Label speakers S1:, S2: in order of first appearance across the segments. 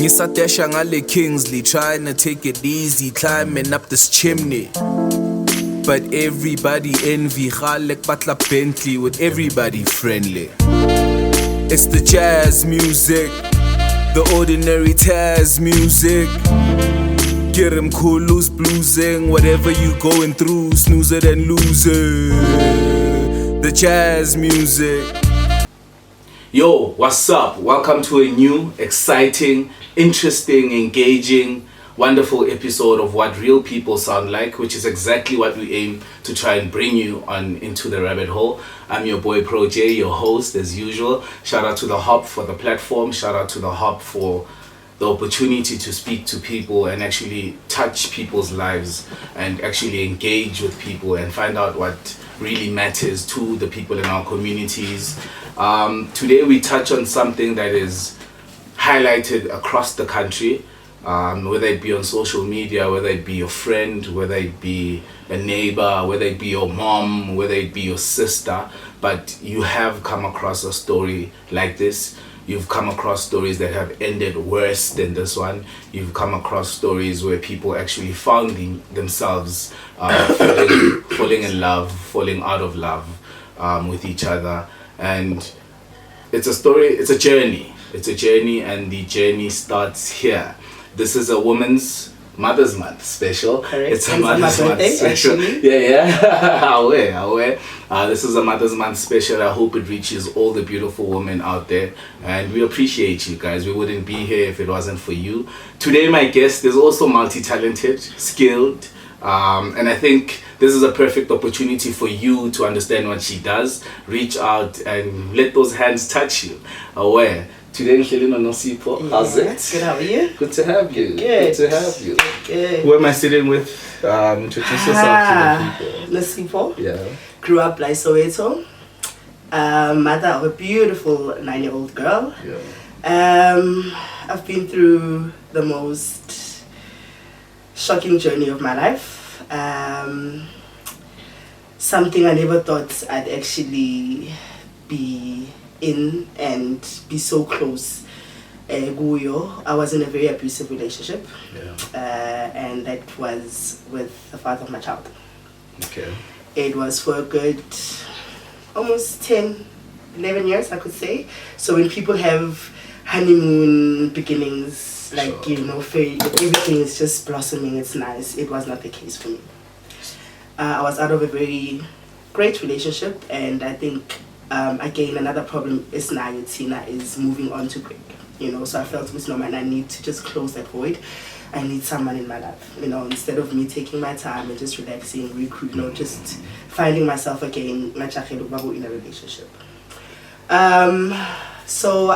S1: Ngisatesha ngale Kingsley, trying to take it easy, climbing up this chimney. But everybody envy, Khalek Batla Bentley with everybody friendly. It's the jazz music, the ordinary Taz music. Get 'em cool, loose bluesing, whatever you going through, snooze it and lose it. The jazz music. Yo, what's up? Welcome to a new, exciting, interesting, engaging, wonderful episode of What Real People Sound Like, which is exactly what we aim to try and bring you on into the rabbit hole. I'm your boy Pro J, your host as usual. Shout out to the Hop for the platform. Shout out to the Hop for the opportunity to speak to people and actually touch people's lives and actually engage with people and find out what really matters to the people in our communities. Today we touch on something that is highlighted across the country, whether it be on social media, whether it be your friend, whether it be a neighbor, whether it be your mom, whether it be your sister, but you have come across a story like this. You've come across stories that have ended worse than this one. You've come across stories where people actually found themselves falling in love, falling out of love with each other. And it's a story, it's a journey. It's a journey, and the journey starts here. This is a Mother's Month special.
S2: Correct.
S1: It's a Mother's Month special.
S2: Actually.
S1: Yeah. Aware. This is a Mother's Month special. I hope it reaches all the beautiful women out there. And we appreciate you guys. We wouldn't be here if it wasn't for you. Today, my guest is also multi-talented, skilled. And I think this is a perfect opportunity for you to understand what she does. Reach out and let those hands touch you. Aware. Today, Nosipho. How's it?
S2: Good, how are you?
S1: Good to have you.
S2: Good
S1: to have you.
S2: Good.
S1: Who am I sitting with? Introduce yourself to the people.
S2: Nosipho.
S1: Yeah.
S2: Grew up like Soweto. Mother of a beautiful 9-year-old girl.
S1: Yeah.
S2: I've been through the most shocking journey of my life. Something I never thought I'd actually be in and be so close. I was in a very abusive relationship.
S1: Yeah.
S2: And that was with the father of my child.
S1: Okay.
S2: It was for a good almost 10, 11 years, I could say. So when people have honeymoon beginnings, like,
S1: Sure.
S2: everything is just blossoming, it's nice. It was not the case for me. I was out of a very great relationship, and I think again another problem is now Tina is moving on to break. So I felt with no man, I need to just close that void. I need someone in my life, instead of me taking my time and just relaxing, recruit, just finding myself again in a relationship. So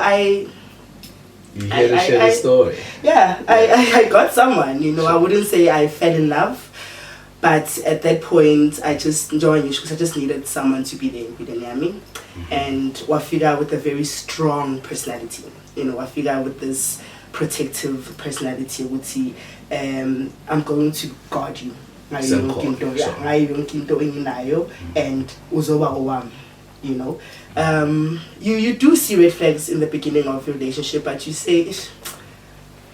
S1: You here to share the story?
S2: Yeah, I got someone, I wouldn't say I fell in love, but at that point I just joined you because I just needed someone to be there near me. And Wafika with a very strong personality, Wafika with this protective personality, would see I'm going to guard you, and uzoba owam. You do see red flags in the beginning of a relationship, but you say,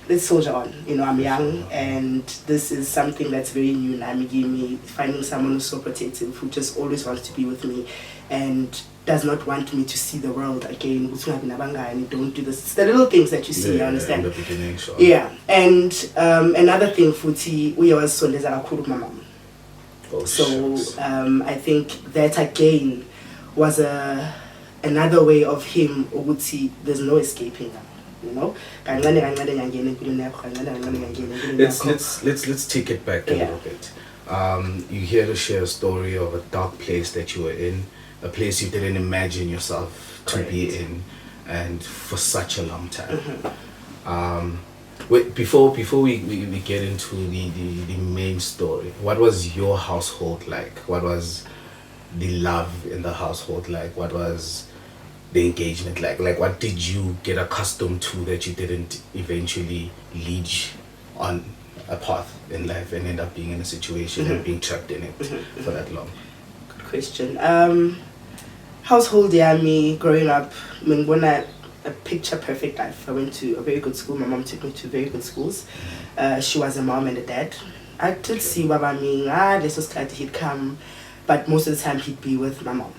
S2: let's soldier on. I'm young, and this is something that's very new. Me finding someone who's so protective, who just always wants to be with me, and does not want me to see the world again. Don't do this. It's the little things that you see. You understand?
S1: In the beginning, sure.
S2: Yeah, and another thing, Futi, we was so mama. So I think that again was another way of him. There's no escaping now.
S1: Let's take it back a little bit. You're here to share a story of a dark place that you were in, a place you didn't imagine yourself to be in, and for such a long time. Before we get into the main story, what was your household like? What was the love in the household like? What was the engagement like? Like, what did you get accustomed to that you didn't eventually lead on a path in life and end up being in a situation and being trapped in it for that long?
S2: Good question. Household, me growing up, a picture perfect life. I went to a very good school. My mom took me to very good schools. She was a mom and a dad. I did see Baba Ming, this was glad he'd come, but most of the time he'd be with my mom.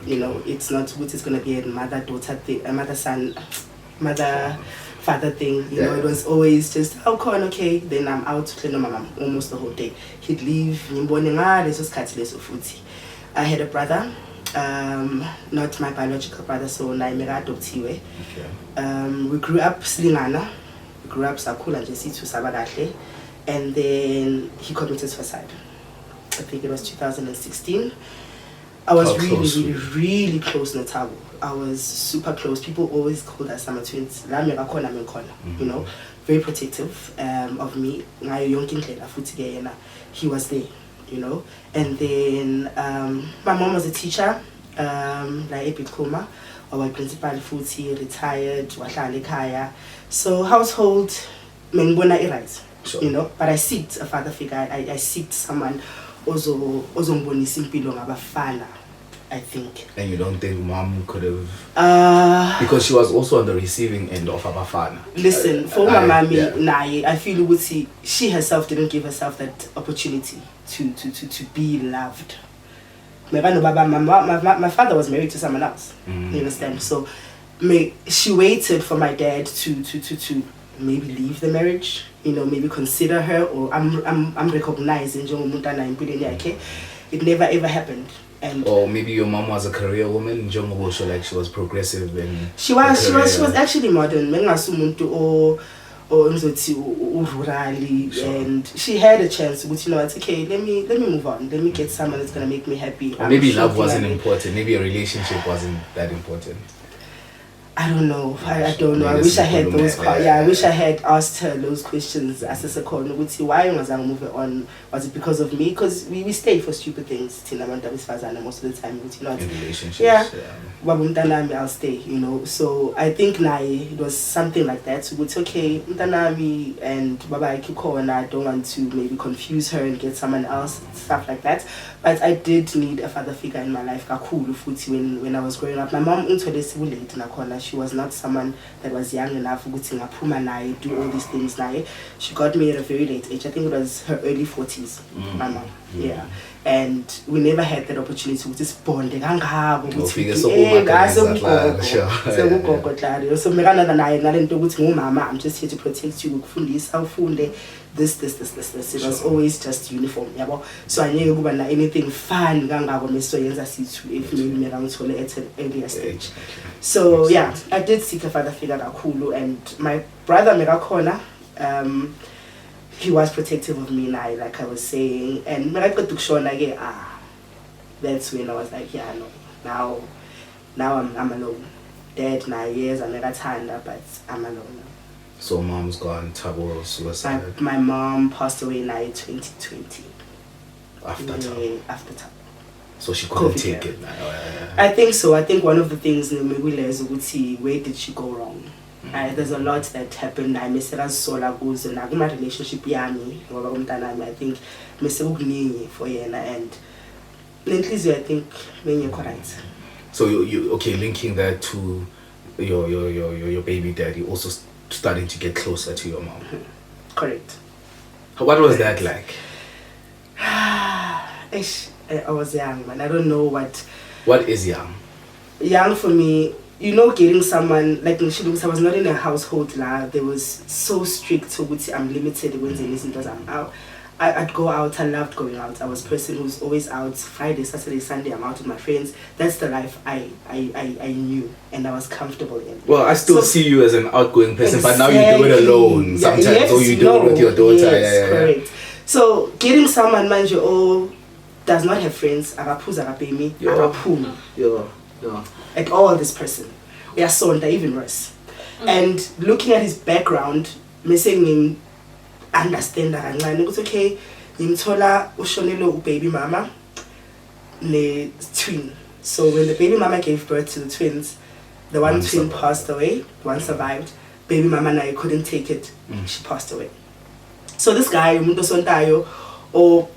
S2: You know, it's not what it's gonna be a mother-daughter thing, a mother-son, mother-father thing. You know, it was always just, okay, then I'm out to my mom almost the whole day. He'd leave, this was I had a brother, not my biological brother, so naimera adoptiwe. We grew up Slingana, we grew up Sakula Jesitu Sabadahle, and then he committed suicide. I think it was 2016. I was really close to Natabo. I was super close. People always called us summer twins. You know, very protective of me. He was there, you know. And then my mom was a teacher, like Epit Koma, our principal Futi, retired, so household, you know, but I seeked a father figure. I seeked someone I think.
S1: And you don't think mom could have because she was also on the receiving end of Abafana.
S2: Listen, for my mommy, I feel she herself didn't give herself that opportunity to be loved. My father was married to someone else. You understand? So she waited for my dad to maybe leave the marriage, you know, maybe consider her, or I'm recognizing it never ever happened. And
S1: or maybe your mom was a career woman, like she was progressive and
S2: she was actually modern. And she had a chance, but you know, it's okay, let me move on, let me get someone that's gonna make me happy.
S1: Or maybe love wasn't important, maybe a relationship wasn't that important.
S2: I don't know. I don't know. I wish I had those. I wish I had asked her those questions. As a second, would see why was I moving on? Was it because of me? Because we stay for stupid things. Till I'm most of the time, you know.
S1: In relationships.
S2: Yeah. I'll stay. You know. So I think it was something like that. So it's okay. Mtanami and Baba Kiko, and I don't want to maybe confuse her and get someone else, stuff like that. But I did need a father figure in my life. When I was growing up, my mom she was not someone that was young enough to do all these things. She got me at a very late age. I think it was her early 40s, my mom. Yeah. And we never had that opportunity to just bond. So I'm just here to protect you. This. It was always just uniform. So I knew anything fun if maybe at an earlier stage. So yeah, I did seek a father figure and my brother Megakona, he was protective of me like I was saying, and when I got to show that's when I was like, yeah, no, now I'm alone. Dad years I never turned up, but I'm alone now.
S1: So mom's gone, Tabo suicide.
S2: My mom passed away in 2020.
S1: After Tabo.
S2: After Tabo.
S1: So she couldn't take it.
S2: I think so. I think one of the things where did she go wrong? There's a lot that happened. I miss it as sola goes and my relationship yami. I think miss for and I think when you're correct.
S1: So you okay, linking that to your baby daddy, also starting to get closer to your mom.
S2: Correct.
S1: What was that like?
S2: I was young, man. I don't know what.
S1: What is young?
S2: Young for me, you know, getting someone like I was not in a household they was so strict. So I'm limited when they listen to I'm I'd go out. I loved going out. I was a person who's always out. Friday, Saturday, Sunday, I'm out with my friends. That's the life I knew and I was comfortable in.
S1: Well, I still see you as an outgoing person, but now you do it alone sometimes, or you do it with your daughter.
S2: Yes, correct. So getting someone, mind you, does not have friends. At all, this person. We are so even worse. And looking at his background, missing him. Understand that it's okay. Nimtola ushonelo baby mama ne twin. So when the baby mama gave birth to the twins, the one twin passed away, one survived. Baby mama na couldn't take it. She passed away. So this guy, Mundo Sontayo,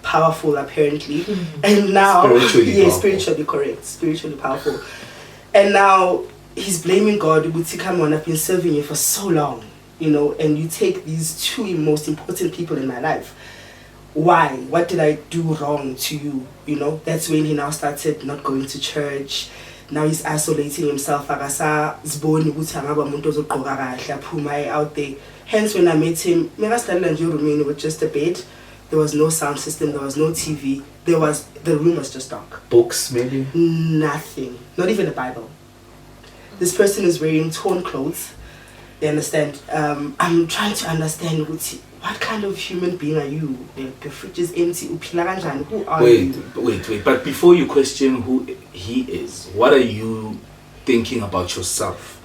S2: powerful apparently, and now
S1: spiritually
S2: spiritually correct, spiritually powerful, and now he's blaming God. Uguti, come on, I've been serving you for so long, you know, and you take these two most important people in my life. Why? What did I do wrong to you? You know, that's when he now started not going to church. Now he's isolating himself. Out there. Hence, when I met him, with just a bed. There was no sound system. There was no TV. The room was just dark.
S1: Books, maybe?
S2: Nothing. Not even a Bible. This person is wearing torn clothes. You understand? I'm trying to understand what kind of human being are you? The fridge is empty. Who are you?
S1: Wait. But before you question who he is, what are you thinking about yourself?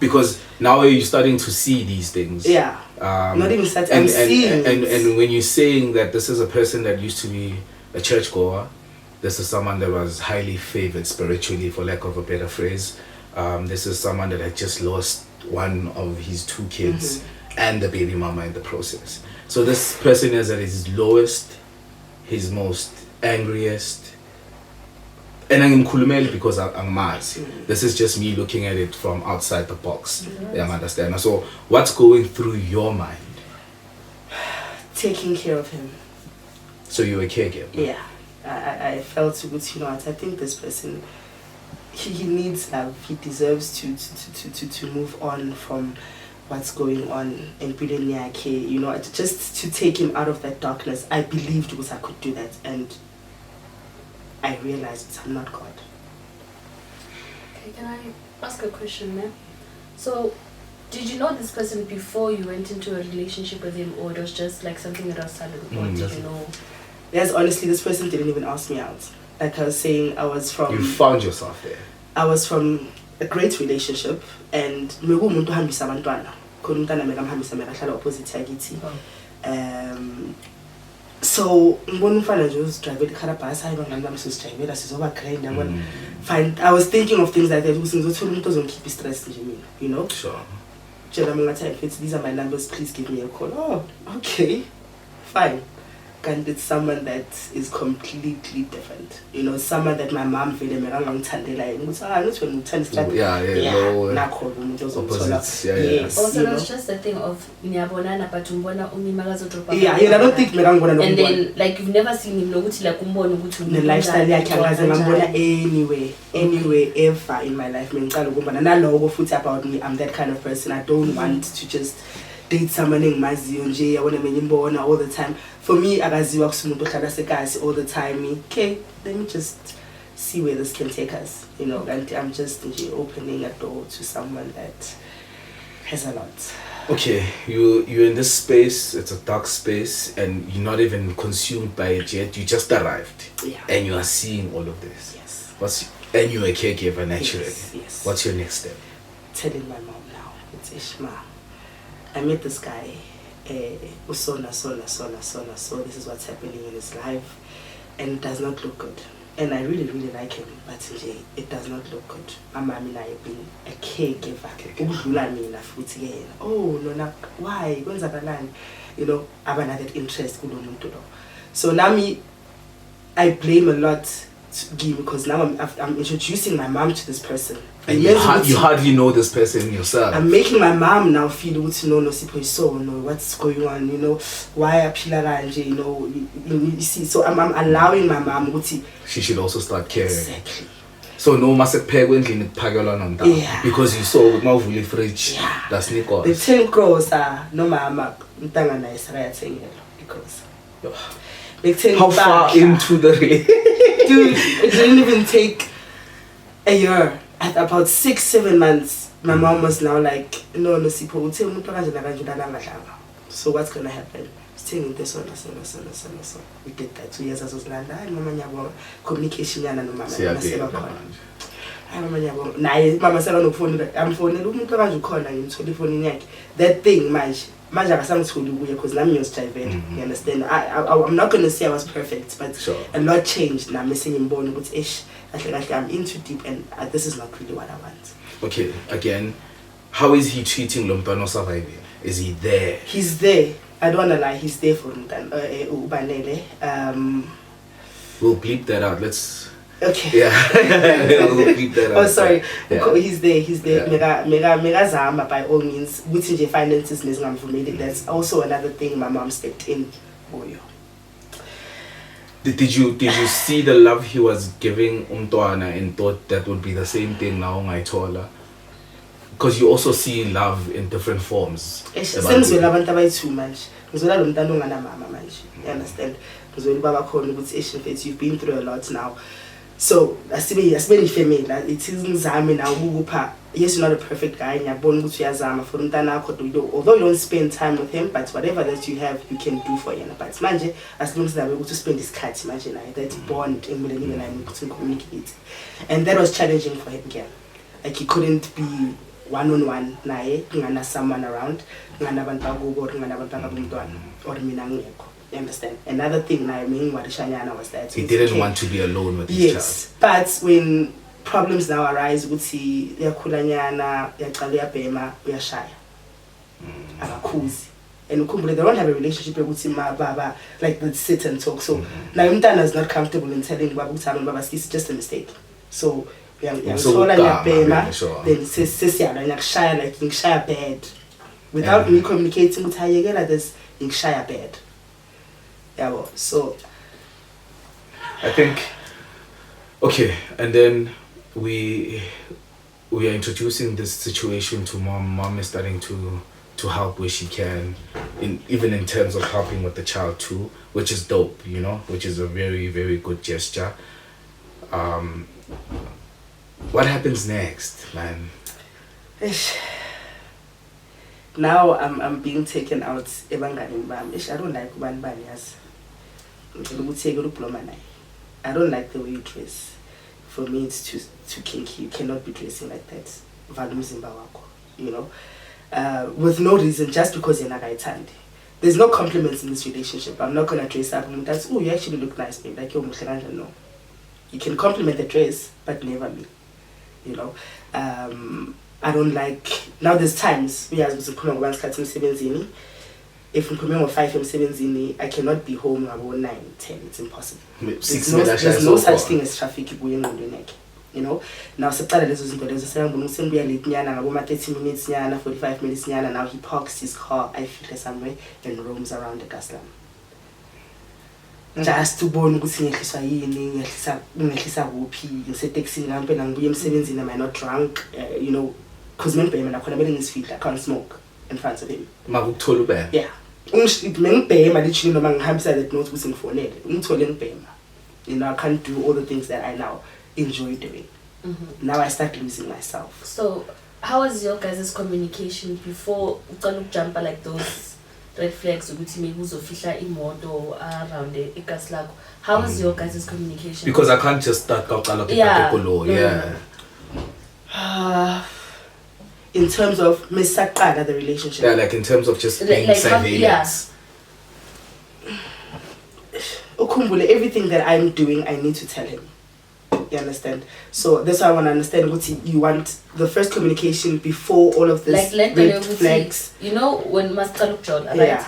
S1: Because now you're starting to see these things.
S2: Yeah. Not even starting. I'm seeing
S1: and when you're saying that this is a person that used to be a churchgoer, this is someone that was highly favored spiritually, for lack of a better phrase. This is someone that had just lost one of his two kids and the baby mama in the process. So this person is at his lowest, his most angriest. And I'm khulumeli because I'm mad. This is just me looking at it from outside the box. You understand? So what's going through your mind?
S2: Taking care of him.
S1: So you're a caregiver?
S2: Yeah. I felt good, you know what, I think this person, he needs love. He deserves to move on from what's going on and you know, just to take him out of that darkness. I believed I could do that, and I realized I'm not God.
S3: Okay, can I ask a question, ma'am? So, did you know this person before you went into a relationship with him, or it was just like something that was sudden, or did you know?
S2: Yes, honestly, this person didn't even ask me out. Like I was saying, I was from...
S1: You found yourself there.
S2: I was from a great relationship, and so fine. I was thinking of things like that. You know?
S1: Sure.
S2: These are my numbers, please give me a call. Oh, okay. Fine. And it's someone that is completely different. You know, someone that my mom feel opposites,
S3: Also, it was just a thing of Nyabonana, but Umbona
S2: yeah, I don't think
S3: and then, like, you've never seen him,
S2: the lifestyle anywhere, ever in my life. And I know about me, I'm that kind of person. I don't want to just date someone in Mazi, I want to all the time. For me, all the time. Okay, let me just see where this can take us. You know, and I'm just opening a door to someone that has a lot.
S1: Okay, you're in this space, it's a dark space, and you're not even consumed by it yet. You just arrived.
S2: Yeah.
S1: And you are seeing all of this.
S2: Yes.
S1: And you're a caregiver naturally.
S2: Yes.
S1: What's your next step?
S2: Telling my mom now. It's Ishma. I met this guy. So this is what's happening in his life, and it does not look good. And I really, really like him, but it does not look good. My mom and I have been a caregiver. Oh no, why? You know, I have that interest. So now I blame a lot because now I'm introducing my mom to this person.
S1: And you hardly know this person yourself. I'm
S2: making my mom now feel Nosipho is so what's going on, you know, why Apila, you know, you see. So I'm allowing my mom
S1: she should also start caring.
S2: Exactly.
S1: So no must pay when because you saw with my fridge. That's Nico.
S2: The 10 girls are no mama because
S1: how far into the
S2: dude, it didn't even take a year. At about 6-7 months, my mom was now like, no, Nosipho, so what's gonna happen? Saying this one. We did that 2 years as was land. Communication and mama. Mama said on the phone, I'm phoning that thing, because I'm used to it. You understand? I'm not gonna say I was perfect, but
S1: sure.
S2: A lot changed. Now I'm missing in bone, but I'm in too deep, and this is not really what I want.
S1: Okay, again, how is he treating Lompano surviving? Is he there?
S2: He's there. I don't wanna lie. He's there for Ubanele.
S1: We'll bleep that out. Let's
S2: Okay.
S1: Yeah. We'll keep that
S2: Oh,
S1: out.
S2: sorry.
S1: Yeah.
S2: He's there.
S1: Yeah.
S2: Mega zama by all means. Which in finances that's also another thing my mom stepped in for you.
S1: Did you see the love he was giving Umtwana and thought that would be the same thing now Ngaitola? Because you also see love in different forms.
S2: Sengizwela abantu abayithu manje. Ngizwela lo mntana ongana mama manje. You understand? Ngizwela baba khona ukuthi Asian you've been through a lot now. So asibe ifamily it is ngizame now ukupha. Yes, you're not a perfect guy ngiyabona ukuthi uyazama for umntana wakho although you don't spend time with him but whatever that you have you can do for him. But manje as long as I'm able to spend isikhathi manje naye that bond emuleni naye to communicate. And that was challenging for him again. Like he couldn't be one-on-one naye ngana someone around ngana abantu bakubo or ngana abantu bakabumntwana or mina ngekho. You understand? Another thing naye mingwarishanyana was that
S1: he didn't want to be alone with his child.
S2: Yes, but when problems now arise ukuthi yakhulanyana yaqala uyabhema uyashaya akakhuzi and ukhumbule they don't have a relationship ukuthi ma baba like let's sit and talk. So now umntana is not comfortable in telling baba ukuthi baba it's just a mistake. So yangithola ngiyabhema then sesiyala ngiyakushaya like ngishaya bad without me communicating ukuthi hayekela this ngishaya bad. Yeah, so
S1: I think okay, and then we are introducing this situation to mom. Mom is starting to help where she can, even in terms of helping with the child too, which is dope, which is a very, very good gesture. What happens next, man?
S2: Now I'm being taken out ebangani bami. I don't like ubani yazi. I don't like the way you dress. For me, it's too kinky. You cannot be dressing like that. With no reason, just because you're not tidy. There's no compliments in this relationship. I'm not gonna dress up and that's, oh, you actually look nice, babe. Like you're no. You can compliment the dress, but never me. I don't like. Now there's times we as Kamango if I'm coming 5 emsebenzini, I cannot be home about 9, 10. It's impossible. There's no such thing as traffic going on the neck. Now separa lezo zinto lezo sengibona ukuthi ngibuya late nyana ngabo 30 minutes nyana 45 minutes nyana. Now he parks his car I feel somewhere and roams around the Gaslam. Just to bona ukuthi ngehliswa yini ngehlisa kuphi ngisetaxini ngampe ngibuye emsebenzini am I not drunk because membhema nakhona bele ngisifihla I can't smoke in front of him.
S1: Makuthola ubhema.
S2: Yeah. Ngibhema literally noma ngihambisa that note ukuthi ngifonele. Ngithole ngibhema. I can't do all the things that I now enjoy doing. Now I start losing myself.
S3: So, how was your guys' communication before you jump like those red flags ukuthi maybe uzofihla imoto around egas lakho? How was your guys' communication?
S1: Because I can't just start qala
S2: in terms of misaqala the relationship.
S1: Yeah, like in terms of just being surveillance.
S2: Ukhumbule everything that I'm doing I need to tell him. You understand? So that's why I want to understand what you want the first communication before all of this red flags.
S3: When Master John, right?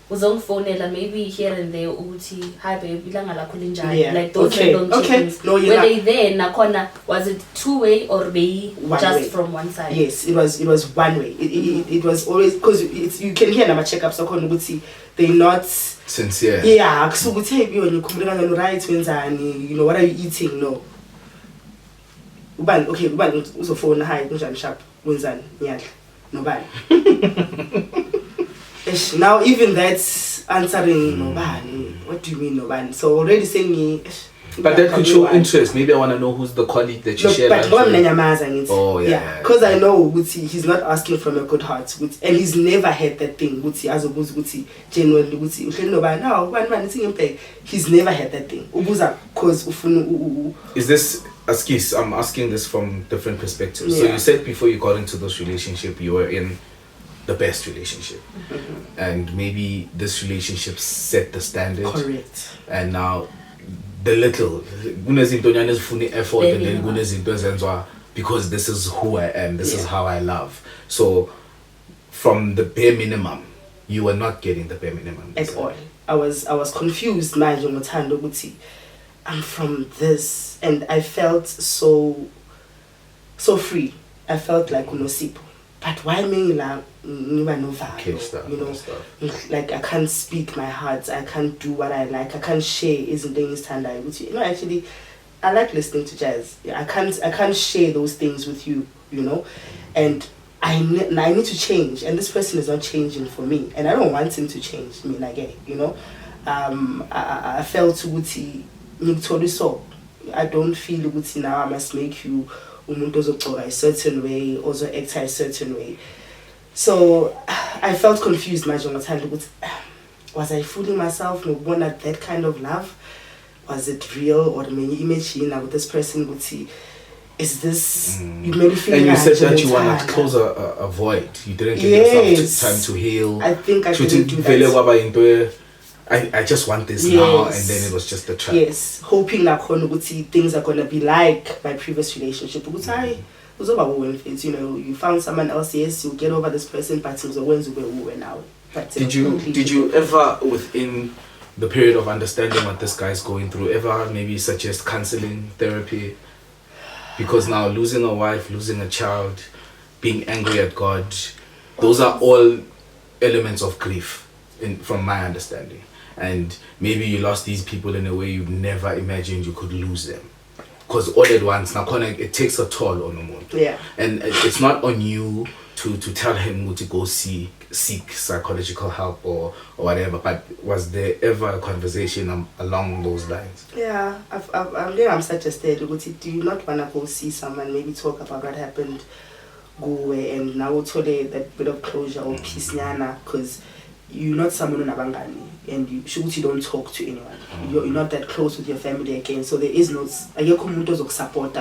S3: Uzongifonela maybe here and there ukuthi hi babe ilanga lakho linjani like those random things. No, were they there nakhona was it two-way or be just way. From one side?
S2: Yes, it was one way. It was always because you can hear nama checkups akhona ukuthi they not
S1: sincere.
S2: Yeah, so ukuthi hey you khumbulela ngani right wenzani what are you eating no. Ubani uzofona hi kunjani sharp wenzani nyadla nobani. Now even that's answering nobani. What do you mean nobani? So already saying me.
S1: But that could show interest. Maybe I want to know who's the colleague that you share.
S2: But oh yeah. Because I know he's not asking from a good heart. And he's never had that thing. As opposed genuinely he's never had that thing.
S1: Is this Askis? I'm asking this from different perspectives.
S2: Yeah.
S1: So you said before you got into this relationship, you were in the best relationship, and maybe this relationship set the standard.
S2: Correct.
S1: And now the little effort and then because this is who I am, this is how I love. So from the bare minimum, you were not getting the bare minimum
S2: at all. I was confused manje ngothando ukuthi I'm from this, and I felt so free. I felt like Nosipho. But why me like you know, like I can't speak my heart, I can't do what I like, I can't share isn't things with you. Actually I like listening to jazz. I can't share those things with you, you know, and I need to change, and this person is not changing for me, and I don't want him to change me again, you know. I felt Uguti so I don't feel Uguti now I must make you a certain way, also act a certain way. So I felt confused my time. Was I fooling myself? No one at that kind of love? Was it real, or many image with this person would see? Is this you made feel?
S1: And you said that you want to close a void. You didn't give yourself time to heal.
S2: I think I didn't do that.
S1: I just want this now, and then it was just a trap.
S2: Yes, hoping that things are gonna be like my previous relationship. You know, you found someone else. Yes, you'll get over this person, but it's always now.
S1: Did you ever, within the period of understanding what this guy's going through, ever maybe suggest counseling, therapy? Because now losing a wife, losing a child, being angry at God, those are all elements of grief, from my understanding. And maybe you lost these people in a way you never imagined you could lose them. Because all at once, now it takes a toll on a moment.
S2: Yeah.
S1: And it's not on you to tell him to go seek psychological help or whatever. But was there ever a conversation along those lines?
S2: Yeah, I'm suggested. Do you not want to go see someone? Maybe talk about what happened. Go away and now we'll tell that bit of closure or peace, because you're not someone in Abangani, and you don't talk to anyone. You're not that close with your family again, so there is no support.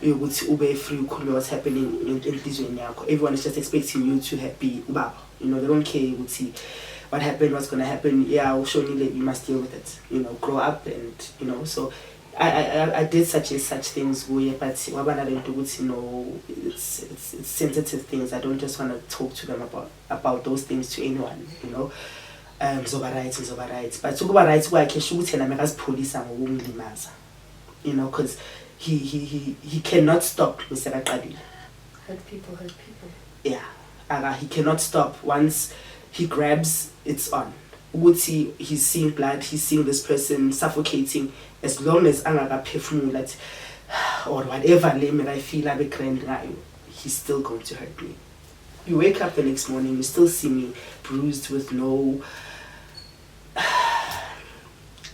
S2: You would ube free what's happening in this way. Everyone is just expecting you to be ubaba. You know, they don't care. You would see what happened, what's gonna happen. Yeah, I'll show you that you must deal with it. You know, grow up, and you know. So I did such things where, but you know, it's sensitive things. I don't just want to talk to them about those things to anyone. You know, zoba rights. But to go rights where I can shoot and I make us police and you know, because he cannot stop Mr. Bakadi.
S3: Hurt people.
S2: Yeah, he cannot stop. Once he grabs, it's on. He's seeing blood, he's seeing this person suffocating. As long as Anga perfume or whatever lemon I feel like a grand guy, he's still going to hurt me. You wake up the next morning, you still see me bruised with no,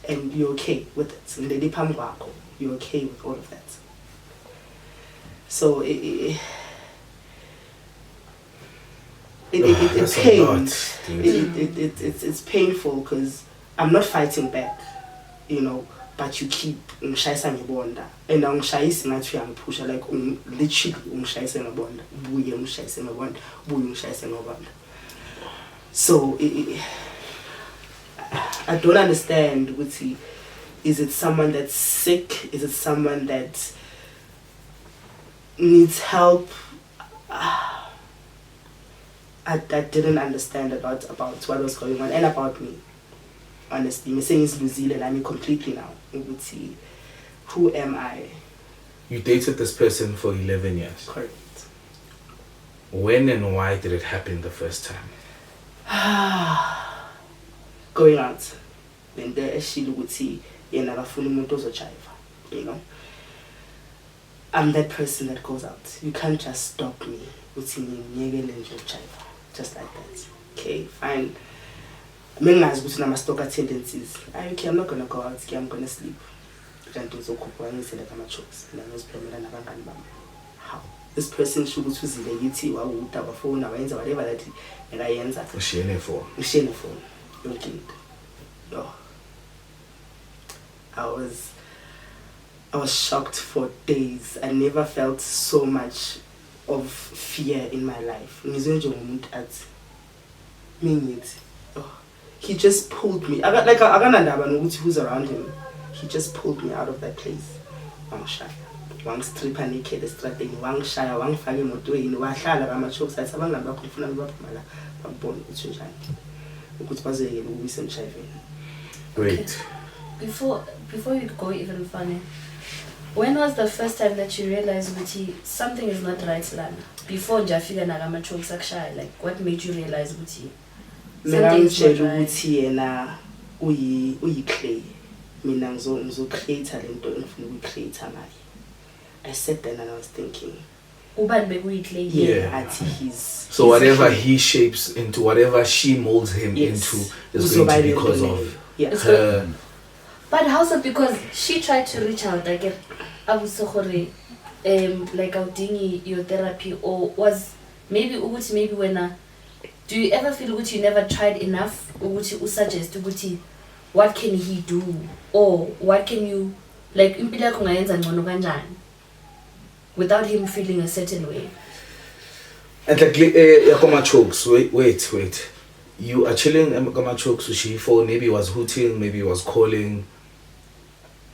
S2: and you're okay with it. You're okay with all of that. So it pains. It's painful because I'm not fighting back, you know, but you keep umshayisa ngebonda, and umshayisa ngathi uyangiphusha, like literally umshayisa ngebonda, buye umshayisa ngebonda, buye umshayisa ngebonda. So I don't understand. Is it someone that's sick? Is it someone that needs help? I didn't understand about what was going on and about me. Honestly, I'm saying it's Luzile, I mean completely now. Who am I?
S1: You dated this person for 11 years.
S2: Correct.
S1: When and why did it happen the first time?
S2: Going out. When there she you know. I'm that person that goes out. You can't just stop me with just like that. Okay, fine. I'm stalker tendencies. Okay, I'm not gonna go out. I'm gonna sleep. How? This person should go to the phone or whatever that and I answer.
S1: Shane phone.
S2: Okay. Oh. I was shocked for days. I never felt so much of fear in my life. He just pulled me. I don't know who's around him. He just pulled me out of that place. One shy. One stripper naked, the strategy, one shy, one fire motor in one shy, I'm chokes. I said, I'm not going to born with you. Wait.
S3: before you go even funny, when was the first time that you realized that something is not right lana? Before Jafika Nagama chokes like what made you realize Buti?
S2: Something is not right. Uyi clay. Mina ngizo create lento engifuna ukuyicreate ngayo. I sat there and I was thinking.
S1: Yeah.
S2: So
S1: whatever he shapes into, whatever she molds him into, is going to be because of her.
S3: But how's it? Because she tried to reach out, like out doing your therapy, or was maybe when do you ever feel you never tried enough, or suggest what can he do, or what can you like without him feeling a certain way?
S1: And like chokes, wait. You are chilling chokes Nosipho, maybe he was hooting, maybe he was calling.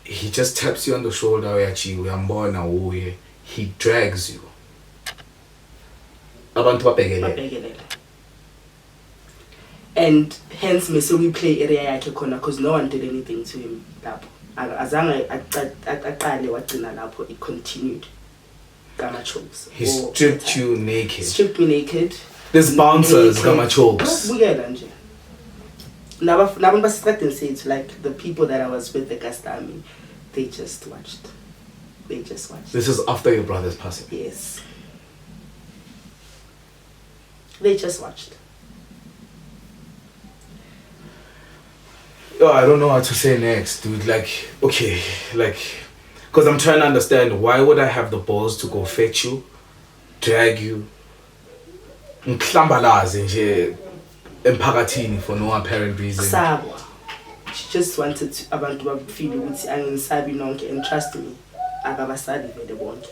S1: He just taps you on the shoulder, he drags you.
S2: And hence we play area yakhe khona because no one did anything to him lapho. Azange aqale wagcina lapho, it continued.
S1: He stripped you naked.
S2: Stripped me naked.
S1: There's bouncers, Gamachokes.
S2: It's like the people that I was with, the Gastami, they just watched.
S1: This is after your brother's passing?
S2: Yes. They just watched.
S1: Oh, I don't know what to say next, dude. Because I'm trying to understand, why would I have the balls to go fetch you, drag you, mklambalaze nje emphakathini for no apparent reason?
S2: She just wanted abantu bafeel ukuthi angisabi nonke, and trust me, akabasabi vele bonke.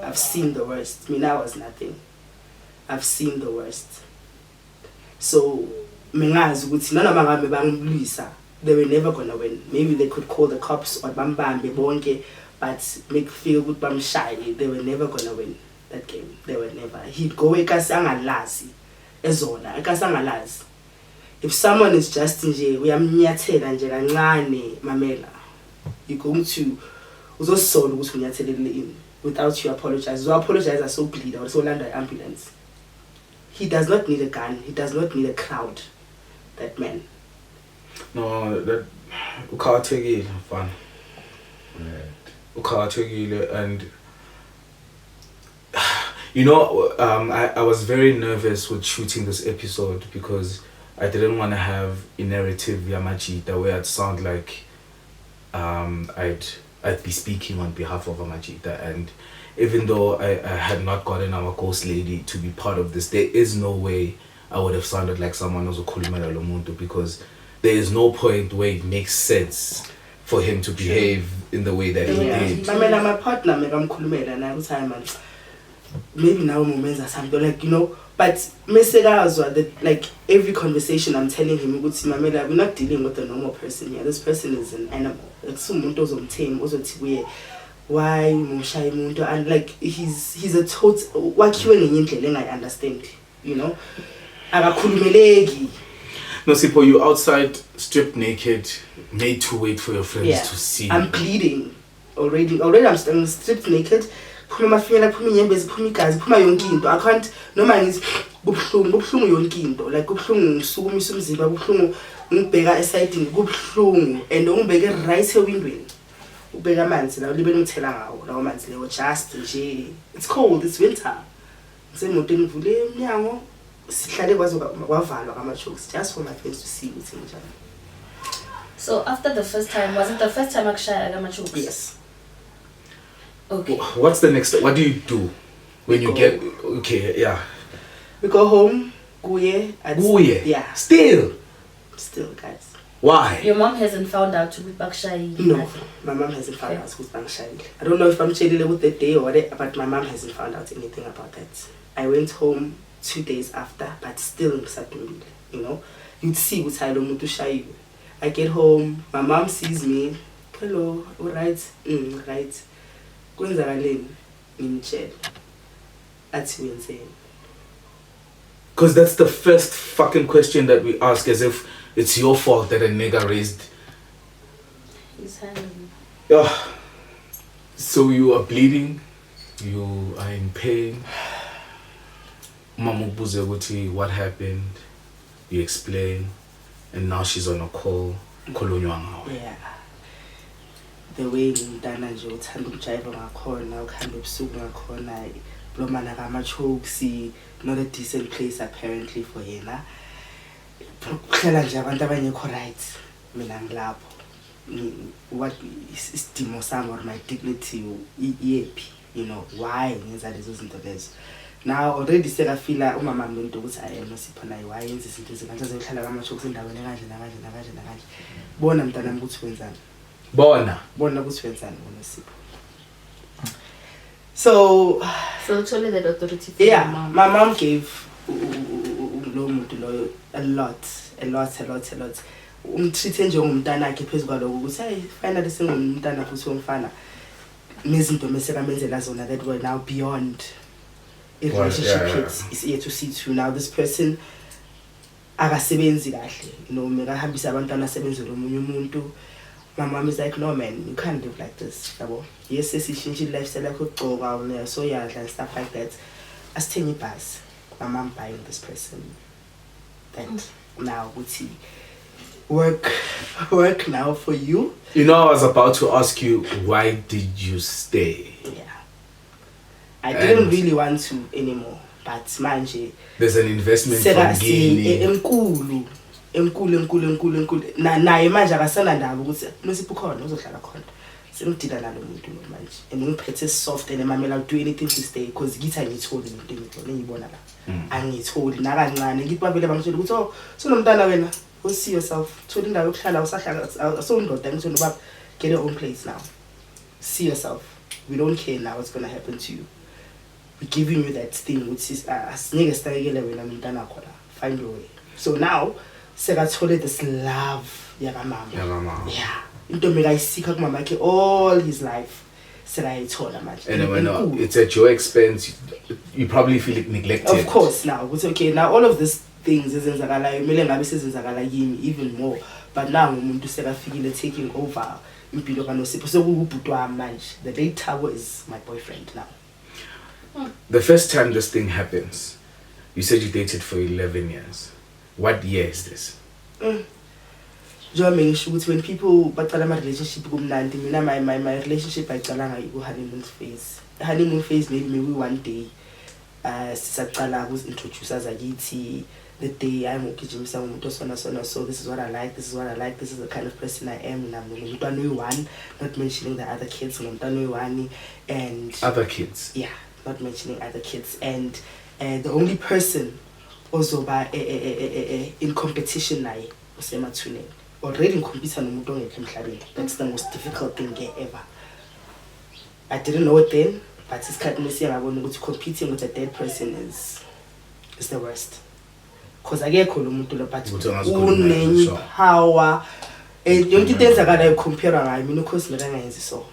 S2: I've seen the worst. Mina was nothing. I've seen the worst. So mingazi ukuthi noma ngabe bangilwisa, they were never gonna win. Maybe they could call the cops or bambambe bonke, but make feel good bam shy. They were never gonna win that game. They were never. He'd go ekasangalazi ezona ekasangalazi. If someone is just nje uyamnyathela nje kancane mamela, you're going to uzosola ukuthi unyathelele in without you apologize. You apologize as so bleed or so land an ambulance. He does not need a gun. He does not need a crowd. That man.
S1: No, that ukhathekile mfana. Ukhathekile, and you know, I was very nervous with shooting this episode because I didn't want to have a narrative Yamachita where I'd sound like I'd be speaking on behalf of Amachita, and even though I had not gotten our ghost lady to be part of this, there is no way I would have sounded like someone who's a Kulumela Lomuntu, because there is no point where it makes sense for him to behave in the way that he did.
S2: My partner, and I was maybe now moments or something, like, you know, but like every conversation I'm telling him, we're not dealing with a normal person here. This person is an animal. Like why and like he's a total I understand, you know.
S1: Nosipho, you outside, stripped naked, made to wait for your friends to see.
S2: I'm bleeding already. I'm stripped naked. I can't. No man is like and right window. It's cold, it's winter. Just for my friends to see what's in each other.
S3: So after the first time, was it the first time I
S2: Yes.
S3: Okay.
S1: What's the next step? What do you do when you get
S2: We go home, yeah.
S1: Still,
S2: guys.
S1: Why?
S3: Your mom hasn't found out to be Bakshai?
S2: No, my mom hasn't found out who's Bakshai. I don't know if I'm chilling with the day or whatever, but my mom hasn't found out anything about that. I went home 2 days after, but still you know. You'd see what's I I get home, my mom sees me. Hello, alright, right. In jail. That's insane.
S1: Because that's the first fucking question that we ask, as if it's your fault that a nigga raised
S3: He's handling.
S1: Yeah. So you are bleeding, you are in pain. Mama ubuze ukuthi what happened, you explain, and now she's on a call.
S2: Yeah. The way ngidana nje uthanda ukujiva ngakhona, ukhanda ubusuku ngakhona, blomana kama-chokes, not a decent place apparently for yena. Kuhlala nje abantu abangekho right, mina ngilapho. What is demo sami or my dignity yephi, you know, why ngenza lezo zinto lezo. Now already sekafila umama lo ukuthi I am Nosipho naye why yenza izinto ezikanje azohlala kama-chokes endaweni kanje nakanje. Bona mntana ukuthi wenzani. Bona ukuthi wenzani ngoNosipho. So
S3: told the authority.
S2: Yeah, my mom gave lo muntu loyo a lot. Umtreat njengomntana akhe phezulu kwaloko ukuthi hey finally singumntana futhi womfana. Nezinto meseka menzela zona that were now beyond a relationship is here to see to. Now this person akasebenzi kahle, you know, mekahambisa abantwana asebenzele omunye umuntu. My mom is like, no man, you can't live like this. Yes, she changed lifestyle like a so yeah, and stuff like that. As 10 years pass, my mom buying this person that now would see work now for you.
S1: You know, I was about to ask you, why did you stay?
S2: Yeah. I didn't really want to anymore, but manje.
S1: There's an investment from gaining. Enkulu naye manje akasana ndaba ukuthi Nosipho khona uzohlala khona sengidila nalo muntu manje and ngiphethe soft and mamela do anything to stay because ngithi angitholi into engithole ngiyibona la angitholi nakancane ngithi babele bangitshela ukuthi oh sonomntana wena go see yourself thola indawo yokuhlala usahlala sondoda ngisho nobaba get your own place now, see yourself, we don't care now what's going to happen to you, we're giving you that thing which is asinike sitakekele wena mntana khona, find your way. So now sekathole this love yakamama. Yeah. Into mekayisika kumama yakhe all his life. Sekayithola manje. And when it's at your expense, you probably feel neglected.
S2: Of course now. But okay, now all of these things ezenzakalayo kumele ngabe sezenzakala yimi even more. But now umuntu sekafikile taking over impilo kaNosipho. So ubhuti wami manje. The late Thabo is my boyfriend now.
S1: The first time this thing happens, you said you dated for 11 years. What year is this?
S2: When people baqala ama relationship kumnandi, mina my relationship ayicalanga ku honeymoon phase. Honeymoon phase maybe one day sisaqala uzintroduce azakithi, the day I'm ukujimisa umuntu osona so this is what I like, this is the kind of person I am. Ngumntwana oyi-1, not mentioning the other kids, ngumntwana oyi-1 and
S1: other kids.
S2: Yeah, not mentioning other kids, and the only person also by in competition naye usemathuneni. Already in competition nomuntu ongekho emhlabeni. That's the most difficult thing ever. I didn't know it then, but isikhathi lesiya ngabona ukuthi competing with a dead person is the worst. Because akekho lo muntu lo but unenye power yonke into enzakalayo compare ngayo mina ukhosi mekangayenzi so.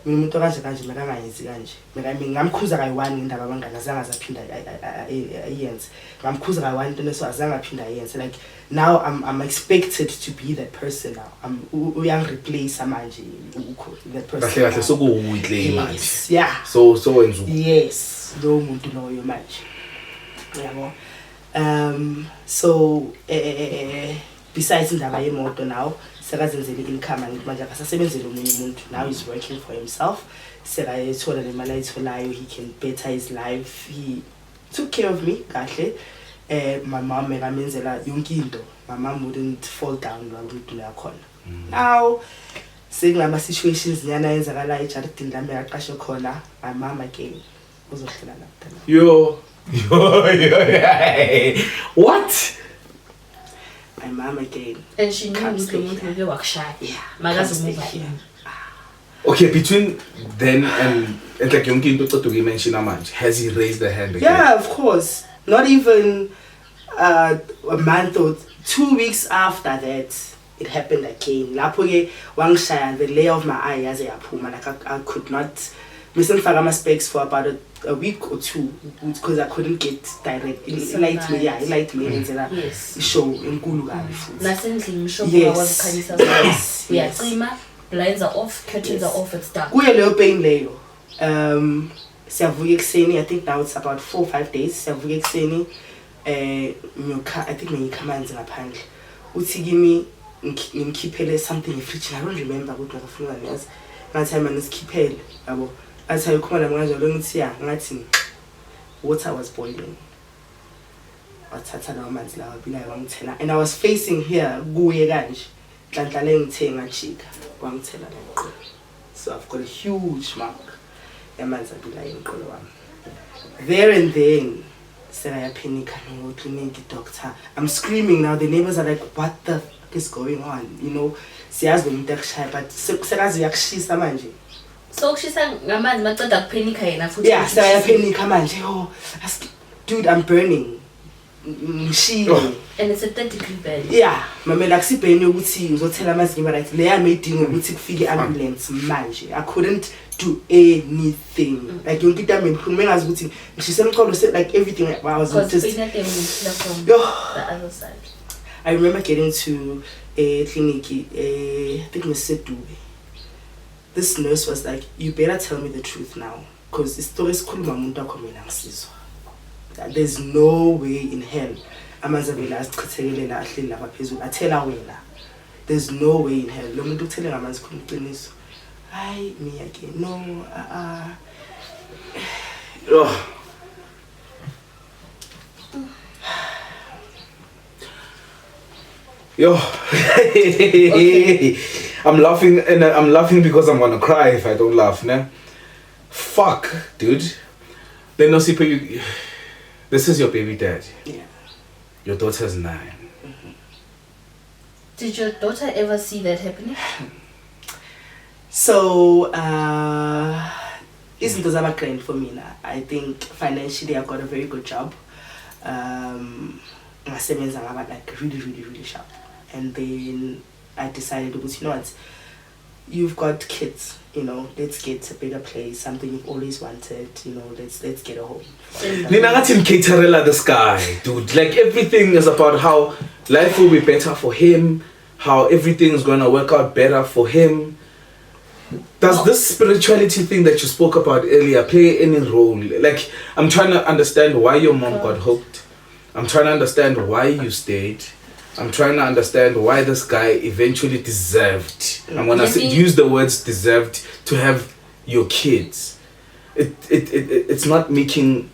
S2: Mina umuntu kanje mekangayenzi kanje. Ngamkhuza kayi-1 indaba abangani azange zaphinda ayenze. Ngamkhuza kayi-1 into leso azange aphinda ayenze. Like now I'm expected to be that person now. I'm uyang replace manje that person.
S1: Kahle so kuwuyihle manje.
S2: Yeah.
S1: So wenza.
S2: Yes, lo muntu loyo manje. Yabo. So besides indaba yemoto now sekazenzele income and manje akasasebenzele omunye umuntu, now he's working for himself. Sekayithola le mali ayitholayo, he can better his life. He took care of me kahle. My mom mekamenzela yonke into. My mom wouldn't fall down la umuntu la khona. Now sekulama situations nyana yenzakala ejaridini lami aqashe khona, my mom again uzohlela lapha.
S1: Yo. What?
S2: My mom again.
S3: And she knew umuntu wakushaya. Yeah. Makazimuva in.
S1: Okay, between then and like yonke into oqeda ukuyimention manje, has he raised the hand again?
S2: Yeah, of course. Not even a month or 2 weeks after that, it happened again. Lapho ke wangishaya, the layer of my eye yaze yaphuma, like I could not listen for my specs for about a week or two because I couldn't get direct. Light me
S3: yes.
S2: Show enkulu kabi futhi.
S3: Nasendlini show wawazikhanyisa yes. Uyacima blinds are off, curtains are off, it's dark.
S2: Kuye leyo pain leyo. Siyavuka ekseni, I think now it's about 4 or 5 days. Siyavuka ekseni, I think ngiyiKamanzi ngaphandle. Uthi kimi ngimkhiphele something efridge. I don't remember ukuthi ngafuna ngazi. Ngathi mina ngisikhiphele, yabo. Athi ayikhoma la kanjalo ngithi ya, ngathi water was boiling. Wathatha lawo manzi lawa bila wangithela. And I was facing here kuye kanje. Nhlanhlale ngithe ngajika wangithela la. So I've got a huge mark. Yamanzi abila emqolo wami. There and then panic no clinic doctor. I'm screaming now. The neighbors are like, what the fuck is going on? You know, siyazi umuntu akushaya but sekazi yakushisa manje.
S3: So kushisa ngamanzi maqeda kuphenika yena futhi.
S2: Yeah, panic manje. Oh, dude, I'm burning.
S3: Oh. And it's a 30-degree burn.
S2: Yeah, mamela akusibheni ukuthi uzothela amazinga right. Leya meeting ukuthi kufike ambulance manje. I couldn't do anything. Like yonke into yami ngikhuluma ngazi ukuthi ngishise emqolo like everything I was just
S3: from the other side.
S2: I remember getting to a clinic, I think Nosipho. This nurse was like, you better tell me the truth now because the story is khuluma umuntu akho mina ngisizwa. There's no way in hell amazabela asichithekele la ahleli lapha phezulu athela wena. There's no way in hell lo muntu uthele ngamanzi khona iqiniso. Hayi me again no
S1: Yo. I'm laughing and I'm laughing because I'm gonna cry if I don't laugh, nah. Fuck, dude. Then Nosipho, this is your baby dad.
S2: Yeah. Your
S1: daughter's 9.
S3: Mm-hmm. Did your daughter ever see that happening?
S2: So, isn't a grand for me now. I think financially I've got a very good job. My savings are like really, really, really sharp. And then I decided, you know what, you've got kids, you know, let's get a bigger place, something you've always wanted, you know, let's get a home.
S1: Nina ngathi mcaterela this guy, dude. Like everything is about how life will be better for him, how everything's gonna work out better for him. Does this spirituality thing that you spoke about earlier play any role? Like, I'm trying to understand why your mom got hooked. I'm trying to understand why you stayed. I'm trying to understand why this guy eventually deserved. I'm gonna use the words deserved to have your kids. It's not making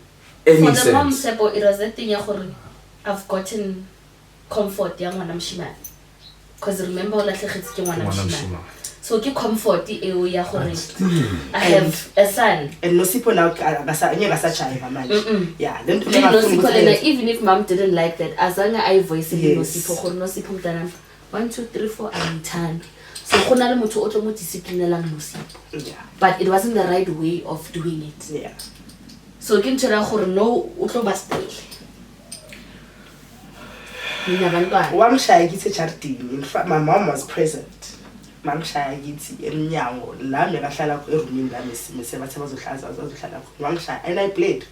S1: any sense.
S3: For the mom, Sepo, it was that thing I've gotten comfort young when I'm shima. Because remember all that shima. So ke comfort eo ya gore I have a son.
S2: And Nosipho now akasachaiva manje. Yeah, then
S3: Nosipho even if mom didn't like that, azange I voice Nosipho gore Nosipho mntana 1 2 3 4 ayithandi. So khona le motho o tlo mo disciplinelang Nosipho.
S2: Yeah.
S3: But it wasn't the right way of doing it.
S2: Yeah.
S3: So ke ntshela gore no o tlo ba stay. Mina bantwana.
S2: Wamshaya kithi ejardini. In fact, my mom was present. Mangishaya kithi emnyango la mekahlala erumini la mesebathe bazohlala wangishaya and I played.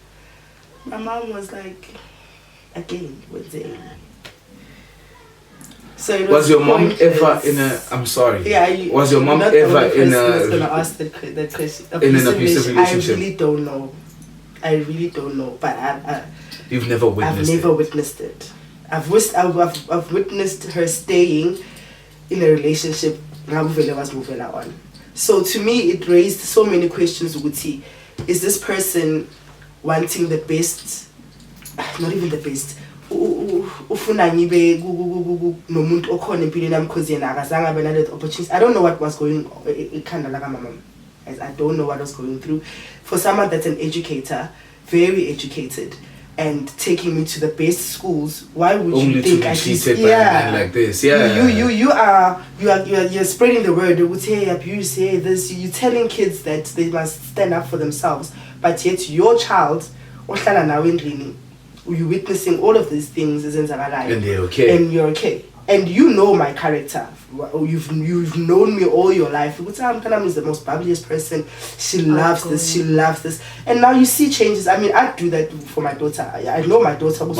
S2: My mom was like, again wenzeni. So it
S1: was your mom ever in a I'm sorry.
S2: Yeah,
S1: was your mom ever in a
S2: gonna ask the question
S1: in an abusive relationship?
S2: I really don't know. But
S1: you've never witnessed
S2: I've never witnessed it. I've witnessed her staying in a relationship. So to me it raised so many questions. Is this person wanting the best? Not even the best. I don't know what was going on. I don't know what was going through. For someone that's an educator, very educated, and taking me to the best schools, why would
S1: only
S2: you think
S1: to be treated by a man like this? Yeah,
S2: you're spreading the word. Would say abuse, say this. You're telling kids that they must stand up for themselves, but yet your child, you're witnessing all of these things, and
S1: they're okay,
S2: and you're okay, and you know my character. You've known me all your life. Mtanam is the most bubbliest person. She loves this. She loves this. And now you see changes. I mean, I do that for my daughter. I know my daughter was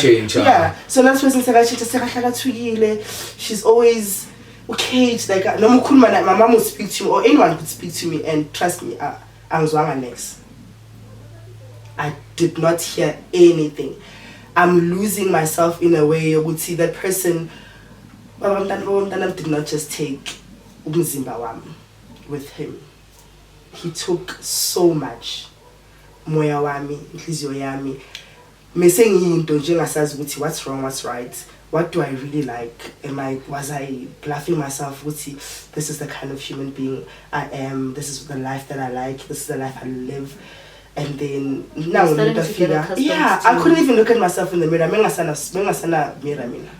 S1: change.
S2: Yeah. So last person said she's always okay, it's like no more my mom would speak to me or anyone could speak to me, and trust me, I was wrong next. I did not hear anything. I'm losing myself in a way. I would see that person. Did not just take umzimba wami with him. He took so much. Moya wami, inhliziyo yami. Mese ngiyinto njengasazi ukuthi what's wrong, what's right. What do I really like? Was I bluffing myself? This is the kind of human being I am. This is the life that I like. This is the life I live. And then now I couldn't even look at myself in the mirror.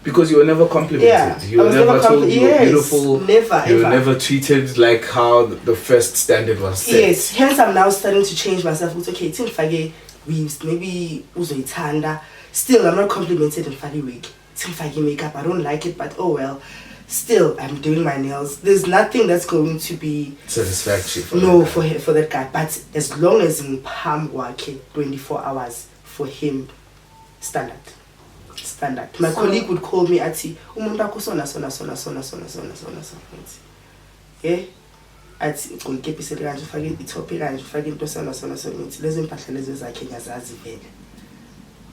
S1: Because you were never complimented.
S2: Yeah,
S1: you were never told you were beautiful.
S2: Never.
S1: You were never treated like how the first standard was set.
S2: Yes, hence I'm now starting to change myself. It's okay, Timfage weaves, maybe uzoitanda. Still, I'm not complimented in funny wig. Timfage makeup, I don't like it, but oh well. Still, I'm doing my nails. There's nothing that's going to be
S1: satisfactory
S2: for that guy. But as long as in Palm working 24 hours for him, standard. My colleague would call me ati umuntu sona. Yeah, ati ngikepisele kanje ufake ithopi kanje ufake into sona ngithi lezi impahla lezi zakhe ngiyazazi vele.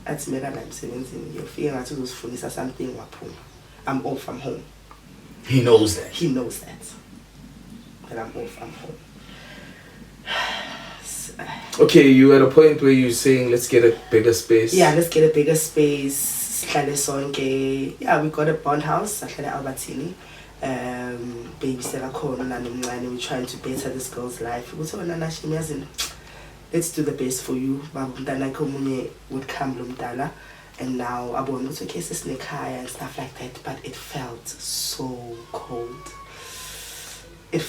S2: Ati meka la emsebenzini ngiyofika ngathi uzosifundisa something waphuma. I'm off from home.
S1: He knows that.
S2: That I'm off, I'm home.
S1: Okay, you at a point where you're saying, let's get a bigger space.
S2: Yeah, let's get a bigger space. Yeah, we got a bond house. Albertini. Babysitter corner and we're trying to better this girl's life. Let's do the best for you. Would come and now I want to okay, snake high and stuff like that, but it felt so cold. To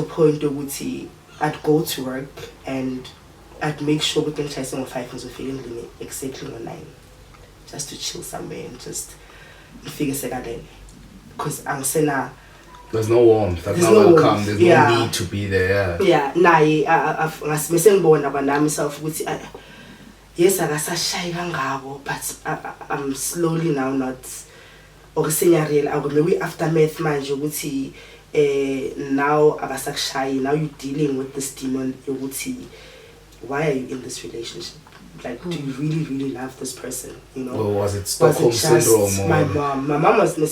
S2: a point where I'd go to work and I'd make sure we can try some 5 minutes of feeling exactly on 9. Just to chill somewhere and just figure it out then. Because I'm saying
S1: there's no warmth. There's no welcome. There's no need to be there.
S2: Yeah. I've missing born about myself. Yes, I shy kangabo, but I'm slowly now not. Or saying I will maybe aftermath manje ukuthi now shy. Now you're dealing with this demon. Why are you in this relationship? Like, do you really love this person? You know?
S1: Or was it Stockholm syndrome? Or?
S2: My mom was my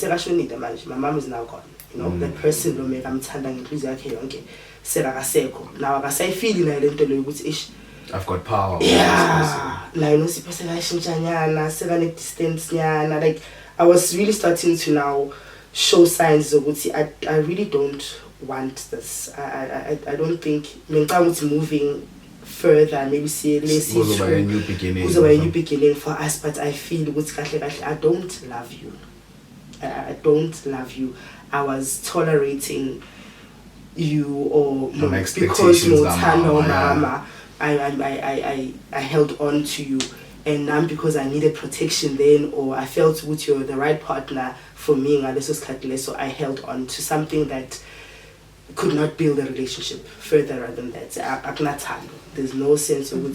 S2: mom is now gone. You know, the person lo make I'm thandang inhliziyo yakhe yonke sekasekho. Now akasayifili na lento lo ukuthi ish
S1: I've got power.
S2: Yeah. Like Nosipho sekashintshanyana, sekane distance nyana. Like I was really starting to now show signs of ukuthi I really don't want this. I don't think moving further, maybe see less
S1: a
S2: new beginning for us, but I feel I don't love you. I don't love you. I was tolerating you or because mama. I held on to you, and now because I needed protection then, or I felt with you're the right partner for me, so I held on to something that could not build a relationship further rather than that. There's no sense of we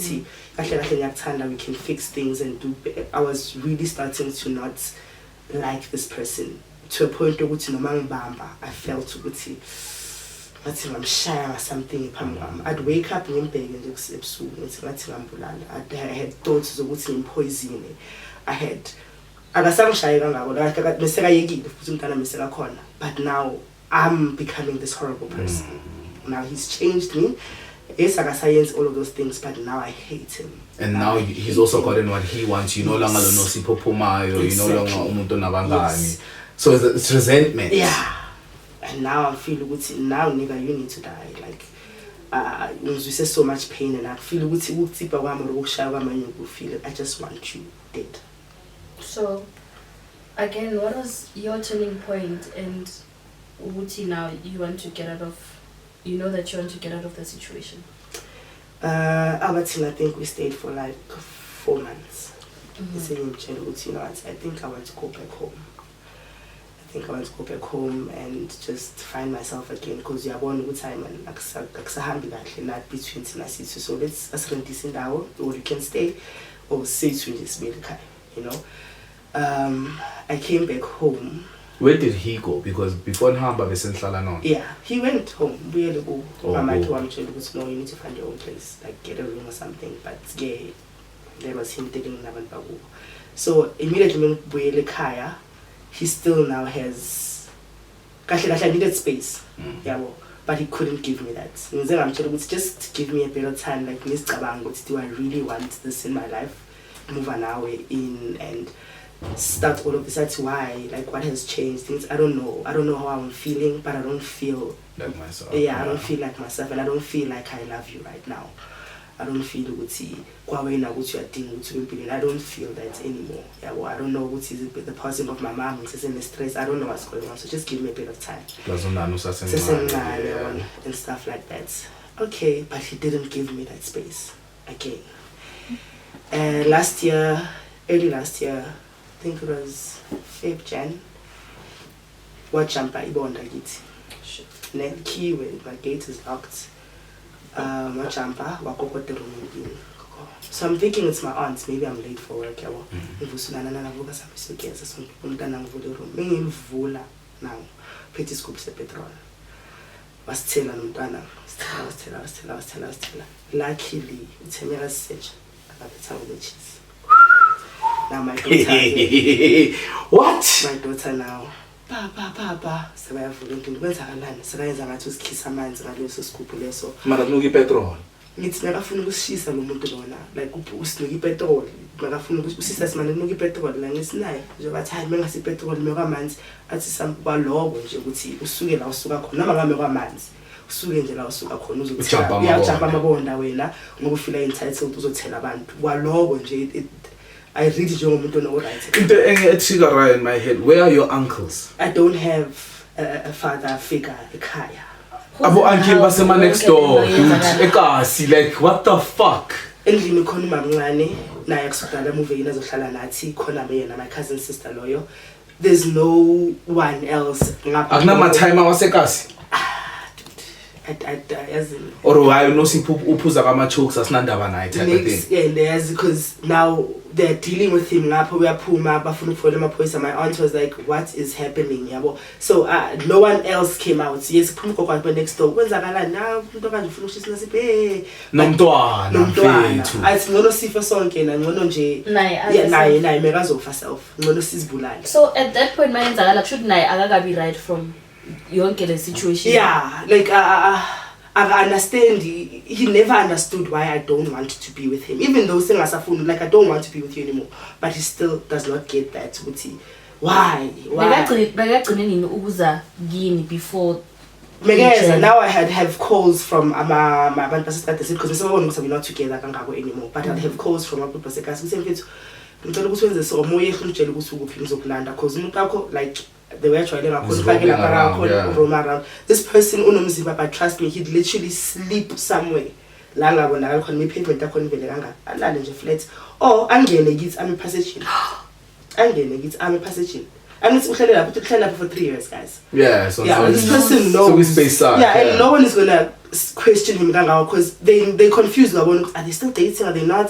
S2: can fix things and do. I was really starting to not like this person to a point where I felt I'm shy or something. I'd wake up and I had thoughts of poisoning. I had but now I'm becoming this horrible person. Now he's changed me. Yes, I got science, all of those things, but now I hate him.
S1: And now he's also gotten what he wants. You no longer Nosipho Pumayo, you no longer umuntu nabangani. So it's resentment.
S2: Yeah. And now I feel now nigga you need to die. Like we say so much pain and I feel I just want you dead.
S3: So again, what was your turning point and now you want to get out of that you want to get out of the situation?
S2: I think we stayed for like 4 months. Saying I think I want to go back home. I think I want to go back home and just find myself again because you are born with time and not between Nosipho. So let's rent this in or you can stay or say to this you know. I came back home.
S4: Where did he go? Because before Nhamba besenhlala no.
S2: Yeah, he went home. We had to go. Mama told him, no, you need to find your own place, like get a room or something. But yeah, there was him taking Naban Babu. So immediately when we Kaya, he still now has. I needed space. Yeah, well, but he couldn't give me that. I'm telling you, just give me a bit of time. Like Miss Kamango, do I really want this in my life? Move an hour in and start all of this. That's why, like, what has changed? Things I don't know how I'm feeling, but I don't feel
S4: like myself.
S2: Yeah, I don't feel like myself, and I don't feel like I love you right now. I don't feel what you are doing. I don't feel that anymore. Yeah, well, I don't know what is the passing of my mom, which is in the stress. I don't know what's going on. So just give me a bit of time. And stuff like that. Okay, but he didn't give me that space again. And early last year, I think it was Feb Jan. What jumper ibonda githi. Then key when my gate is locked. What jumper wakoko the room. So I'm thinking it's my aunt. Maybe I'm late for work. Ngivusana navuka sapisukeza so umntana ngivule room. Ngivula now. Petty scoops of petrol. Wasithela nomntana. Wasithela. Luckily, it's a message about the time of the cheese. Now my daughter.
S4: What?
S2: My daughter now. Papa. Sebayavula into kwenzakalani? Sekayenza ngathi usikhisa amanzi ngaleso scoop leso.
S4: Mara kunuka ipetrol.
S2: Ngithi nakafuna ukusishisa lo muntu lona. Like usinuka ipetrol. Nakafuna ukusishisa simane kunuka ipetrol la ngisinayo. Nje bathi hayi mengasi ipetrol meka amanzi. Athi sampa lokho nje ukuthi usuke la usuka khona noma ngame kwamanzi. Usuke nje la usuka khona uzokuthela. Uyajumpa amabonda wena ngoba ufila entitled uzothela abantu. Kwaloko nje I read njengomuntu ono-right.
S4: Into engithi right in my head, where are your uncles?
S2: I don't have a father figure ekhaya.
S4: Abo uncle basema next door. Ekasi, like what the fuck?
S2: Endlini khona umamncane naye kusukela move yena azohlala nathi khona yena my cousin sister loyo. There's no one else ngapha.
S4: Akunama timer wasekasi. Or why Nosipho uphuza kama chokes asinandaba naye type of thing.
S2: Yeah, there's because now they're dealing with him lapho uyaphuma bafuna ukufona amaphoyisa. My aunt was like, what is happening yabo? So no one else came out. Yes, phuma kokwantu next door kwenzakalani na umuntu kanje ufuna ukushisa Nosipho nomntwana athi ngono Nosipho sonke na ngono nje naye mekazofa self ngono sizibulala.
S3: So at that point mayenzakala should naye akakabi right from yonke le situation.
S2: Yeah, like I understand. He never understood why I don't want to be with him. Even though singasafuni, like I don't want to be with you anymore. But he still does not get that. Why?
S3: Bekagcine ukuza gini before.
S2: Now I have calls from my pastor because we're not together anymore. But I'd have calls from my pastor because like they were trying to this person unomzimba, but trust me, he'd literally sleep somewhere. Langa bona akho me pavement akho nivele kanga alale nje flat or angene githi I'm passaging. I'm a passaging. And it's uhlala for 3 years, guys.
S4: Yeah, so
S2: this person knows.
S4: So we space out.
S2: Yeah, and no one is gonna question him because they confused. Are they still dating? Are they not?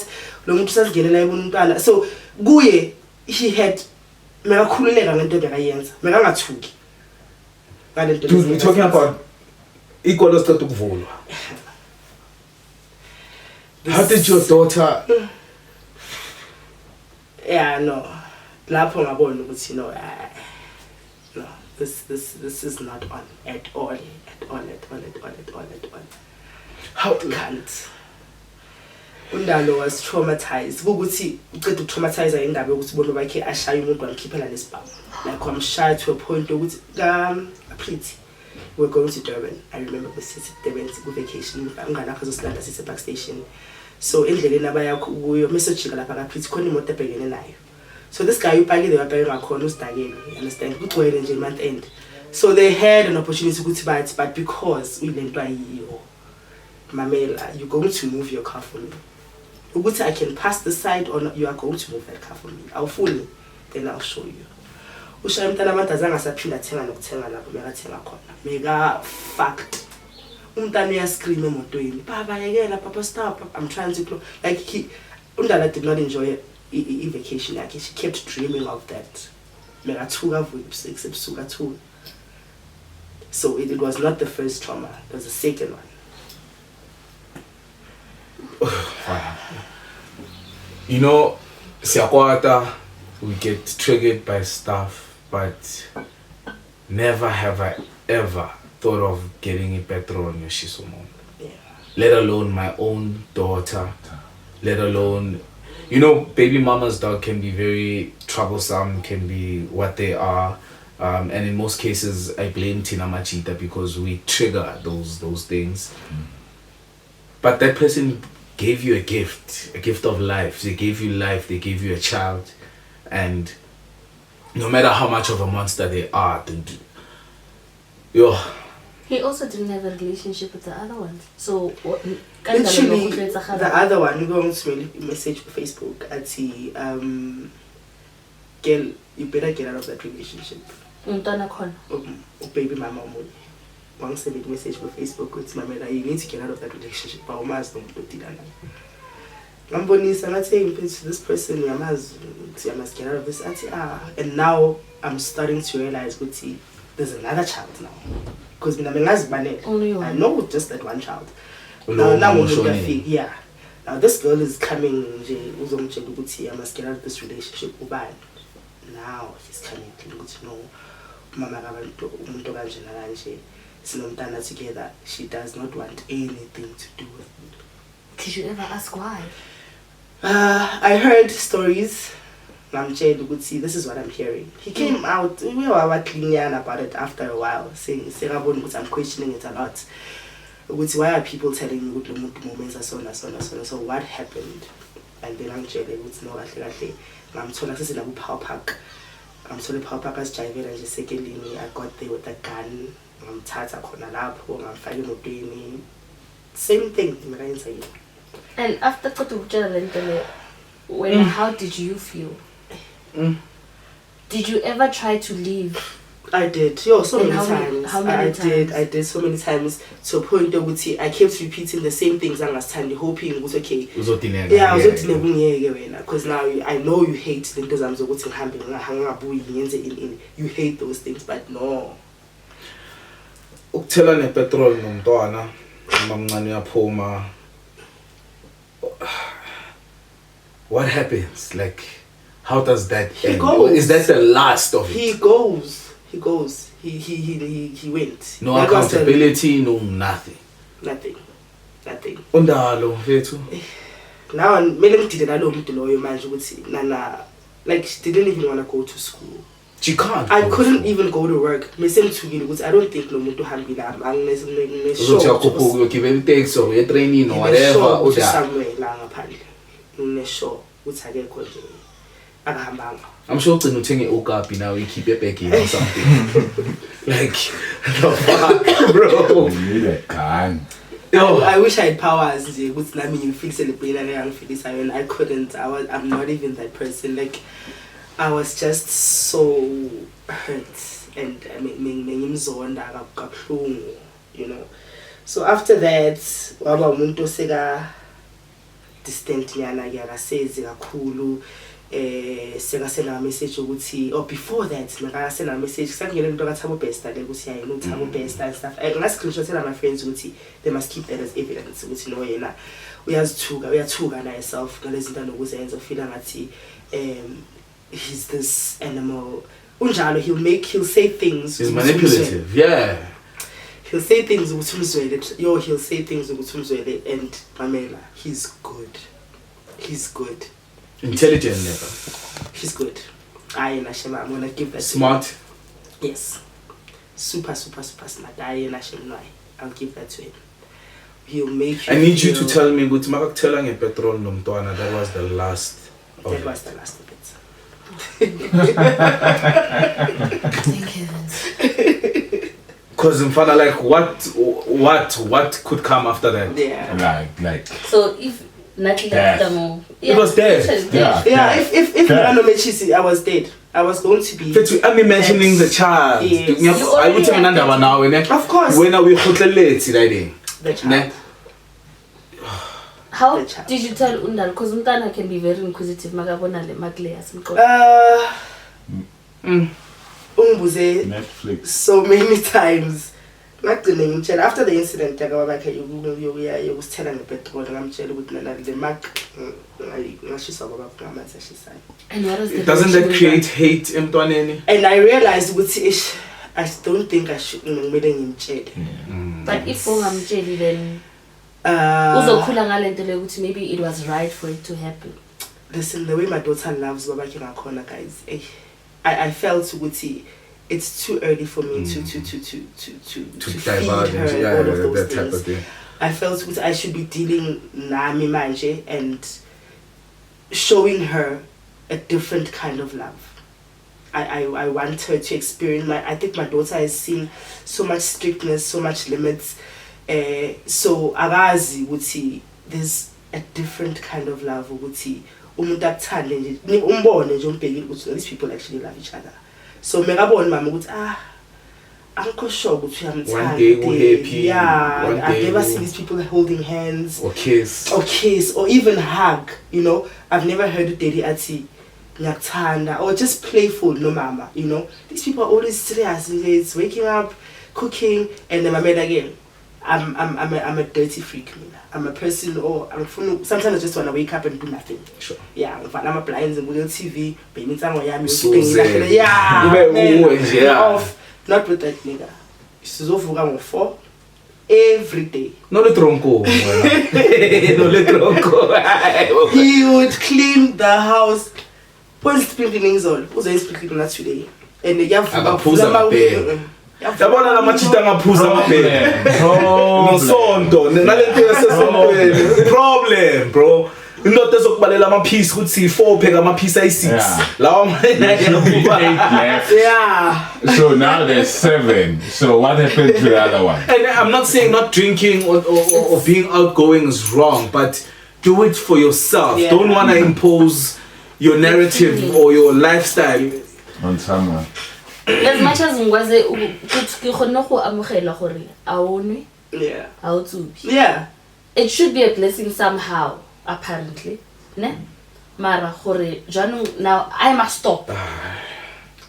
S2: So Guye, he had mekakhululeka ngento bekayenza mekangathuki ngalento.
S4: Dude, we're talking about equal start ukuvulwa. How did your daughter?
S2: Yeah, no. Lapho ngabona ukuthi no, this is not on at all. How can't? Undalo was traumatized. Ukuthi uqeda ukutraumatize indaba yokuthi bona bakhe ashaya umuntu wamkhiphela nesibhamu. Like wamshaya to a point ukuthi pretty. We're going to Durban. I remember we sit at Durban to vacation. Ngana kazo silanda sise back station. So endleleni abaya kuyo message lapha ka pretty khona imoto ebhekene nayo. So this guy upakile wabheka ngakhona usidakele. You understand? Kugcwele nje month end. So they had an opportunity ukuthi bathi, but because uyilento ayiyo Mamela, you're going to move your car for me. Ukuthi I can pass the side or not, you are going to move that car for me. I'll fully, then I'll show you. Ushaya mntana abantu azange asaphinda athenga nokuthenga lapho bekathenga khona. Mega fact. Umntana uyascream emotweni. Baba yekela, papa stop. I'm trying to close. Like Undala did not enjoy vacation yakhe. She kept dreaming of that. So it was not the first trauma, it was the second one.
S4: You know, siyakwata, we get triggered by stuff, but never have I ever thought of getting a petrol on your shisomon.
S2: Yeah.
S4: Let alone my own daughter, let alone, you know, baby mama's dog can be very troublesome, can be what they are. And in most cases, I blame Tina Machita because we trigger those things. But that person gave you a gift of life. They gave you life, they gave you a child. And no matter how much of a monster they are,
S3: he also didn't have a relationship with the other ones. So
S2: literally, the other one, you're going to message on Facebook and see, girl, you better get out of that relationship. Baby mama one send a message on Facebook with my mother, you need to get out of that relationship. But I'm not saying to this person, I must get out of this. And now I'm starting to realize, there's another child now. Because I know just that one child. Now this girl is coming, I must get out of this relationship. Now he's coming to know Mama together. She does not want anything to do with me.
S3: Did you ever ask why?
S2: I heard stories. This is what I'm hearing. He came out, we were cleaning about it after a while, saying, I'm questioning it a lot. Why are people telling me moments are so what happened? And then I'm telling I'm told this is a power pack. I'm told power pack as driver and just secondly I got there with a gun. I'm tired of I'm fighting with me. Same thing.
S3: And after how did you feel? Did you ever try to leave?
S2: I did. So many times.
S3: How many times?
S2: I did so many times to a point where I kept repeating the same things last time, hoping it was okay. Yeah, I was because now I know you hate the things I'm you hate those things, but no.
S4: Ukuthelana nepetrol nomntwana mamncane uyaphuma. What happens? Like, how does that end?
S2: Goes.
S4: Is that the last of it?
S2: He goes. He went.
S4: No accountability, no nothing.
S2: Nothing.
S4: Undalo vethu.
S2: Now like she didn't even want to go to school.
S4: She can't.
S2: I couldn't even go to work. I don't think no muntu hambila. I'm
S4: training or whatever. I'm sure to noting okapi now we keep it back or something. Like the fuck, bro.
S5: You need a gun.
S2: I wish I had powers. You fix it and I couldn't. I'm not even that person. Like I was just so hurt and you know. So after that, distant yana says kakhulu send a message before that send a message best and stuff. I tell my friends they must keep that as evidence we are two yourself he's this animal he'll say things.
S4: He's manipulative, yeah.
S2: He'll say things he'll say things and Pamela, he's good.
S4: Intelligent never.
S2: He's good. I'm gonna give that
S4: smart.
S2: To him. Yes. Super smart. I'll give that to him. He'll make you.
S4: I need you to tell me good telling petrol nomtwana, that was the last of
S2: that
S4: it.
S2: Was the last of it.
S3: Thank heavens.
S4: Because in fact, like what could come after that?
S2: Yeah.
S5: Like.
S3: So if nothing happened,
S4: it was dead.
S2: Yeah. If I was dead. I was going to be.
S4: I'm imagining the child.
S2: Yes.
S4: I would tell another now.
S2: Of course.
S4: When are we the child?
S3: How
S2: the child.
S3: did you tell Undalo? Because Undana can be very inquisitive. Magabona le magle
S5: Netflix.
S2: So many times. After the incident, I was telling a bit about the Mac.
S3: And what is the
S1: Doesn't that create hate, Mtwaneni?
S2: And I realized I don't think I should make him jail.
S3: But if I'm jelly, then maybe it was right for it to happen.
S2: Listen, the way my daughter loves Baba Kina guys, I felt it's too early for me to feed her all of those things. I felt I should be dealing Nami Manje and showing her a different kind of love. I want her to experience I think my daughter has seen so much strictness, so much limits. So Agazi would see there's a different kind of love would see. These people actually love each other. So megabona mama ukuthi Uncle sure ukuthi
S1: one day we're happy.
S2: Yeah, I've never seen these people holding hands
S1: or kiss
S2: or even hug. You know, I've never heard daddy ati nyakuthanda or just playful. No mama, you know, these people are always serious. It's waking up, cooking, and then my man again. I'm a dirty freak. I'm a person, sometimes I just want to wake up and do nothing.
S1: Sure.
S2: Yeah, I'm a blind and go TV, off. Not with that nigga. She's off 4 every day.
S1: No le tronco. No le tronco.
S2: He would clean the house. What's cleaning all? Who's cleaning that today? And the
S1: yabona lamachita ngaphuza amabhele nosonto nalento problem bro indoda ezokubalela amapiece ukuthi 4 pheka amapiece ayi6 lawa
S2: yeah.
S5: So now there's 7. So what happened to the other one?
S1: And I'm not saying not drinking or being outgoing is wrong, but do it for yourself.
S2: Yeah.
S1: Don't want to impose your narrative or your lifestyle
S5: On someone.
S3: As much as ngwaze ke khona go amogela gore a onwe
S2: Yeah.
S3: a utsubi.
S2: Yeah.
S3: It should be a blessing somehow apparently, ne? Mara gore janong now I must stop.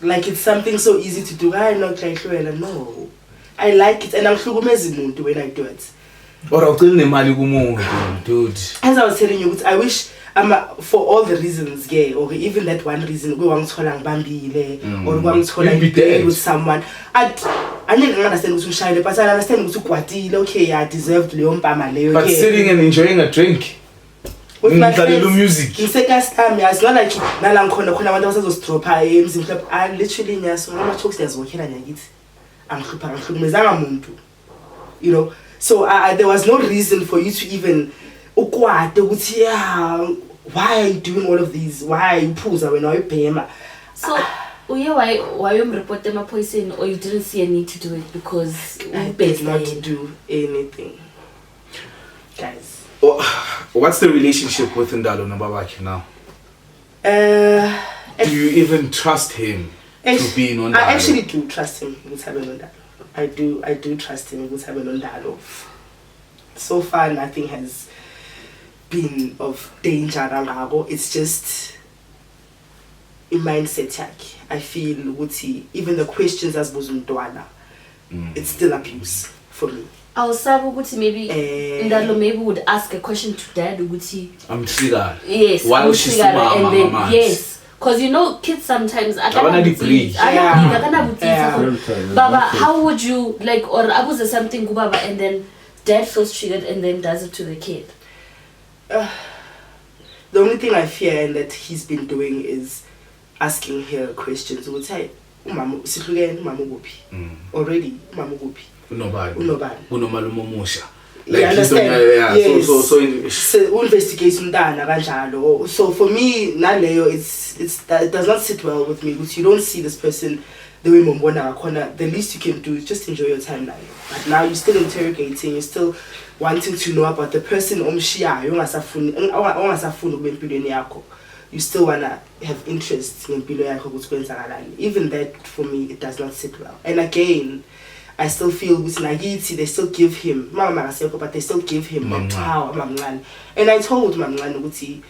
S2: Like it's something so easy to do. I not like no. I like it and I'm hlukumeza umuntu when I do it.
S1: or awucine nemali kumuntu dude.
S2: As I was telling you, I wish for all the reasons, gay, or even that one reason, we want to bambile or we want to be with someone. I didn't understand what's shy, but I understand what's kwatile. Okay, I deserved Leon Pamale.
S1: But sitting and enjoying a drink
S2: with my friends,
S1: music.
S2: In second time, it's not like Nalang Kona was drop I literally I'm talks there's working and I I'm you know. So there was no reason for you to even why are you doing all of these? Why are you pulling when you pay him?
S3: So why you report them a poison or you didn't see a need to do it because
S2: I did not do anything, guys.
S1: What's the relationship with Ndalo Nababaki now? Do you even trust him to be on Ndalo?
S2: I actually do trust him with having on Ndalo. I do trust him with having on Ndalo. So far, nothing has been of danger. It's just a mindset. I feel even the questions as Buzundwana, it's still abuse for me.
S3: I was maybe Ndalo maybe would ask a question to dad.
S1: I'm triggered.
S3: Yes.
S1: Why was she so
S3: yes. Because you know, kids sometimes Baba, how would you like or abuza something Baba and then dad feels triggered and then does it to the kid?
S2: The only thing I fear and that he's been doing is asking her questions. Would say, already,
S1: Unobadi.
S2: You understand? So investigation done. So for me, it does not sit well with me because you don't see this person the way Mombona. The least you can do is just enjoy your time now. But now you're still interrogating, you're still wanting to know about the person. You still wanna have interest in even that for me it does not sit well. And again, I still feel with Nagiti, they still give him Mama Maraseko, but they still give him the power, Mamlan. And I told Mamlan Uti,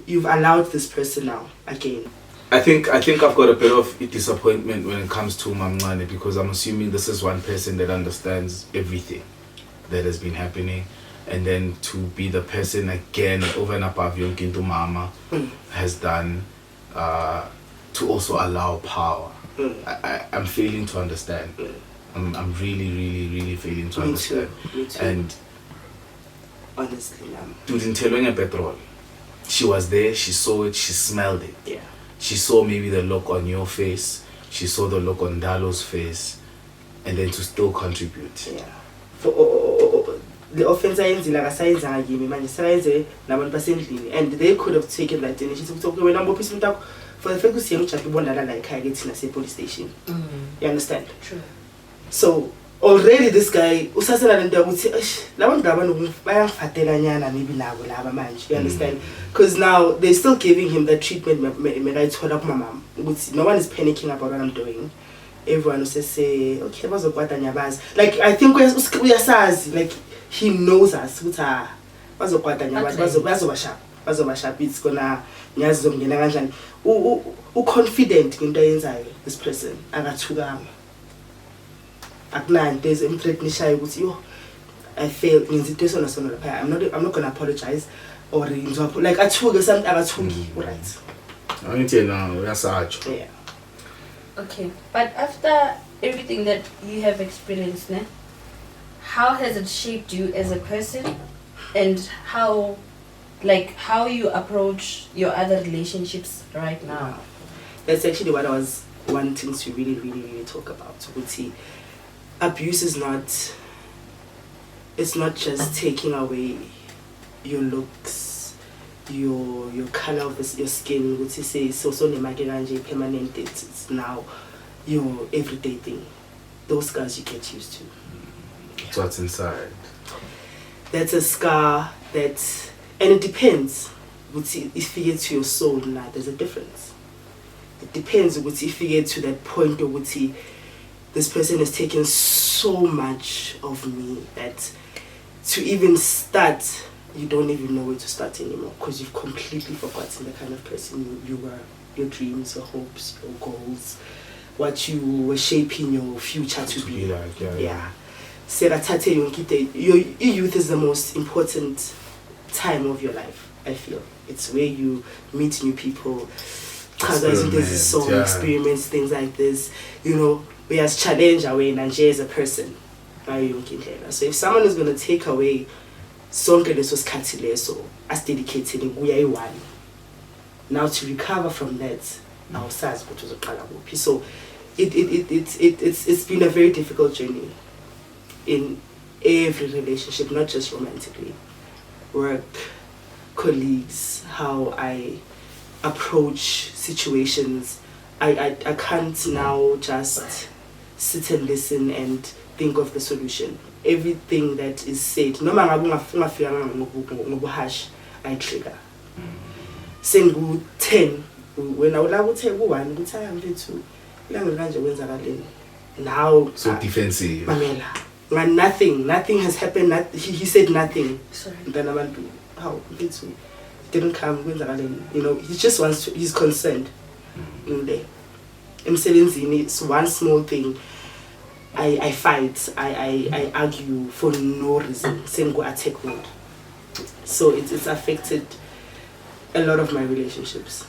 S2: you've allowed this person now again.
S4: I think I've got a bit of disappointment when it comes to Mamngane, because I'm assuming this is one person that understands everything that has been happening, and then to be the person again over and above Yonkinto Mama has done to also allow power. I'm failing to understand. I'm really failing to understand.
S2: Me too.
S4: And
S2: honestly,
S4: Tudintelwenge petrol. She was there, she saw it, she smelled it.
S2: Yeah.
S4: She saw maybe the look on your face, she saw the look on Dalo's face, and then to still contribute.
S2: Yeah. For the offense I ended like a size I gave me, man, and they could have taken that in. She took away number of people for the fact that you chat people that like I get in a police station. You understand?
S3: True.
S2: So already this guy usasela lento ukuthi labantu laba bayafatela maybe nabo laba manje, you understand? Because now they're still giving him that treatment I told up my mom. No one is panicking about what I'm doing. Everyone will say okay bazokwata nyabazi, like I think uyasazi, like he knows us ukuthi bazokwata nyabazi bazobasha it's gonna nyazi zomngena kanjani u confident into yenzayo this person akathukama akunanto ezemthreatenishayo ukuthi yo I failed ngenza into esona lapha, I'm not gonna apologize or like athuke something akathuki, right?
S4: Angithi na uyasatsho.
S2: Yeah.
S3: Okay, but after everything that you have experienced, how has it shaped you as a person, and how you approach your other relationships right now?
S2: That's actually what I was wanting to really talk about. Abuse is not, it's not just taking away your looks, your color of your skin, which is say so permanent. It's now your everyday thing. Those scars you get used to.
S4: That's what's inside.
S2: That's a scar that, and it depends. If you get to your soul now, there's a difference. It depends if you get to that point of this person has taken so much of me that to even start, you don't even know where to start anymore, because you've completely forgotten the kind of person you were, your dreams, your hopes, your goals, what you were shaping your future to be.
S4: Like, yeah.
S2: Your youth is the most important time of your life, I feel. It's where you meet new people, experiments, things like this. You know, we as challenge away and as a person. So if someone is going to take away sonke leso sikhathi leso as dedicated uyayiwani, now to recover from that awusazi ukuthi uzoqala kuphi. So it's been a very difficult journey in every relationship, not just romantically. Work, colleagues, how I approach situations. I can't now just sit and listen and think of the solution. Everything that is said, no matter ngobuhash, I trigger. Sengu 10, when I would like to tell one, good time to now
S4: so defensive.
S2: Nothing has happened. He said nothing.
S3: Sorry.
S2: Then I'm like, how didn't come. You know, he just wants to. He's concerned. It's one small thing. I fight. I argue for no reason. Same go attack mode. So it's affected a lot of my relationships.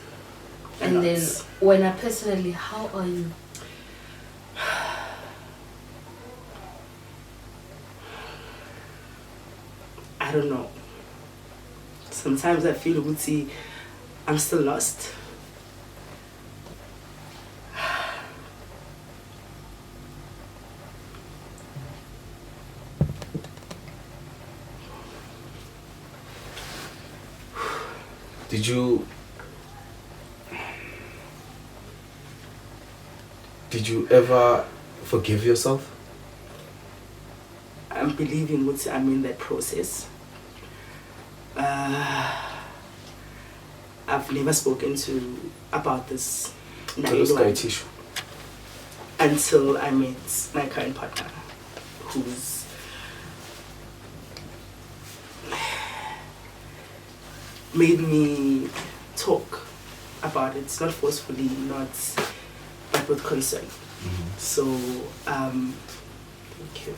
S3: And then, when I personally, how are you?
S2: I don't know. Sometimes I feel I'm still lost.
S4: Did you ever forgive yourself?
S2: I'm believing I'm in that process. I've never spoken about this. until I met my current partner, who's made me talk about it, not forcefully, but with concern. So, thank you.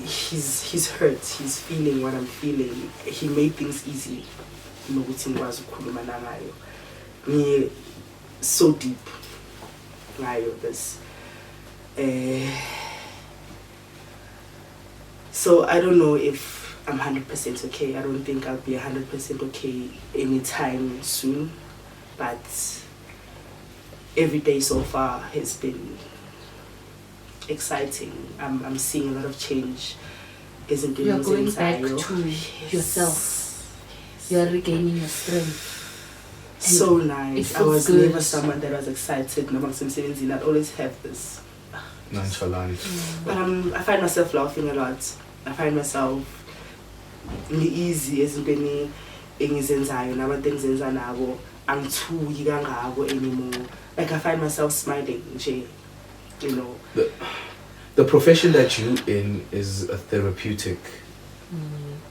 S2: He's hurt, he's feeling what I'm feeling. He made things easy. So deep. This. So I don't know if I'm 100% okay. I don't think I'll be 100% okay anytime soon. But every day so far has been exciting. I'm seeing a lot of change.
S3: You're going back to yourself. You're regaining your strength.
S2: So nice. I was never someone that was excited. I'd always have this
S4: nonchalant.
S2: But I find myself laughing a lot. I find myself easy as many things anymore. Like I find myself smiling, you know.
S4: The profession that you're in is a therapeutic,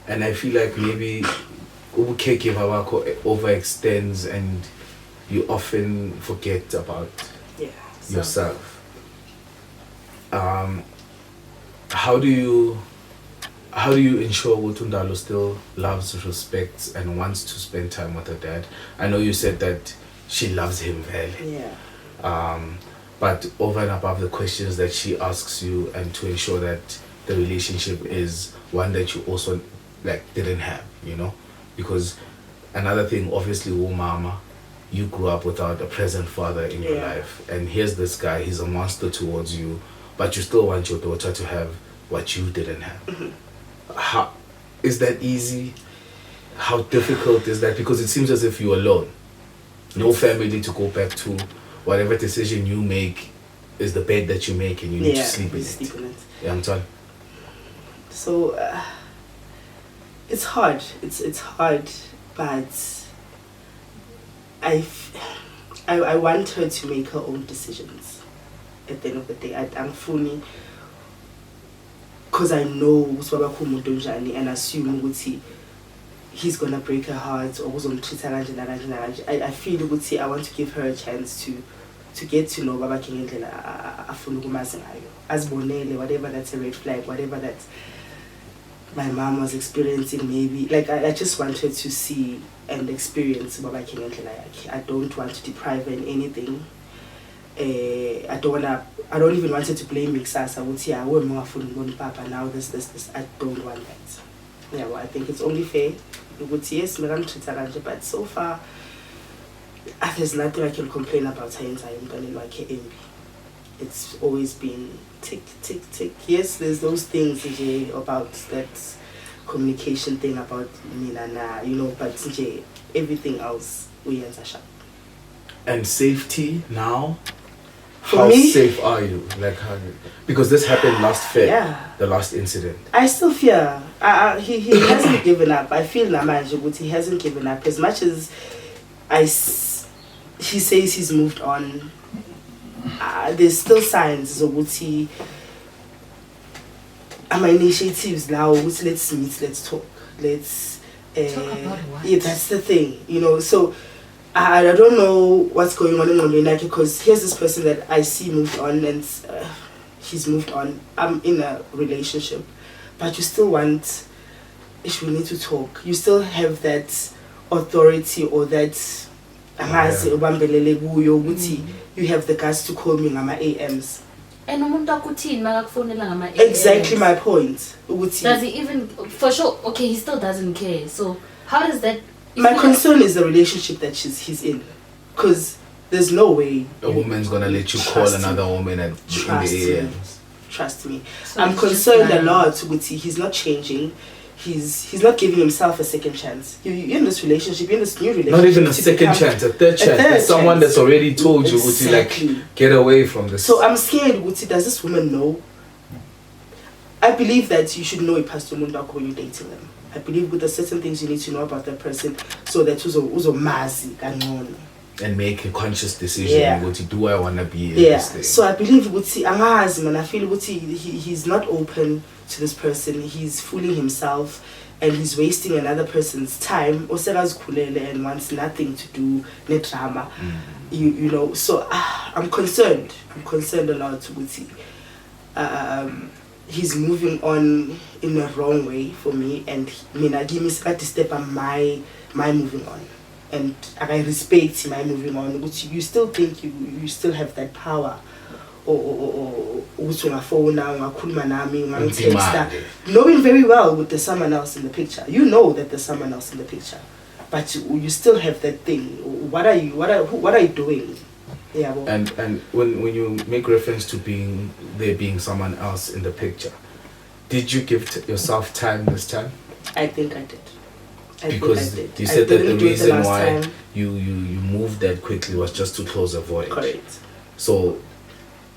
S4: and I feel like maybe caregiver overextends and you often forget about yourself. How do you ensure Wutundalo still loves, respects, and wants to spend time with her dad? I know you said that she loves him very.
S2: Yeah.
S4: But over and above the questions that she asks you, and to ensure that the relationship is one that you also didn't have, you know? Because another thing, obviously, mama, you grew up without a present father in your life, and here's this guy, he's a monster towards you, but you still want your daughter to have what you didn't have. How is that easy? How difficult is that? Because it seems as if you're alone. No family to go back to. Whatever decision you make is the bed that you make, and you need to sleep in it. Yeah, I'm telling.
S2: So it's hard. It's hard, but I want her to make her own decisions. At the end of the day, I'm fully, because I know and assume he's gonna break her heart or I feel I want to give her a chance to get to know Baba King as Bonele, whatever that's a red flag, whatever that my mom was experiencing, maybe I just want her to see and experience Baba King. I don't want to deprive her in anything. I don't even want her to blame me. I would say Papa now this. I don't want that. Yeah, well, I think it's only fair. Yes, but so far there's nothing I can complain about her entire It's always been tick, tick, tick. Yes, there's those things about that communication thing about Nina, you know, but everything else we answer.
S4: And safety now?
S2: For
S4: how
S2: me,
S4: safe are you? Because this happened last Feb, the last incident.
S2: I still fear. He hasn't given up. I feel but he hasn't given up. As much as he says he's moved on, there's still signs of my initiatives now. Let's meet, let's talk, let's
S3: talk about what?
S2: Yeah, that's the thing, you know. So I don't know what's going on in Mondenaki, because here's this person that I see moved on, and he's moved on. I'm in a relationship, but you still want, we need to talk. You still have that authority or that you have the guts to call me ngama AMs. Exactly my point.
S3: Does he even, for sure, okay, he still doesn't care. So how does that...
S2: My concern is the relationship that he's in. Because there's no way
S4: a woman's going to let you call another woman in the AMs.
S2: Trust me. So I'm concerned a lot with he's not changing. He's not giving himself a second chance. You're in this relationship, you're in this new relationship.
S4: Not even a second chance, a third chance. There's someone that's already told you, get away from this.
S2: So I'm scared, does this woman know? I believe that you should know a pastor Mundako when you're dating them. I believe with the certain things you need to know about that person, so that uzo mazi kanon.
S4: and make a conscious decision. What do I want to be in this thing?
S2: So I believe and I feel he's not open to this person. He's fooling himself and he's wasting another person's time and wants nothing to do with drama. You know, so I'm concerned a lot with he's moving on in the wrong way for me, and I give me a step on my moving on. And I respect my moving on, but you still think you still have that power, or knowing very well with there's someone else in the picture. You know that there's someone else in the picture, but you still have that thing. What are you doing? Yeah. Well,
S4: and when you make reference to there being someone else in the picture, did you give yourself time this time?
S2: I think I did.
S4: Because you said that the reason why you moved that quickly was just to close a void.
S2: Correct.
S4: So,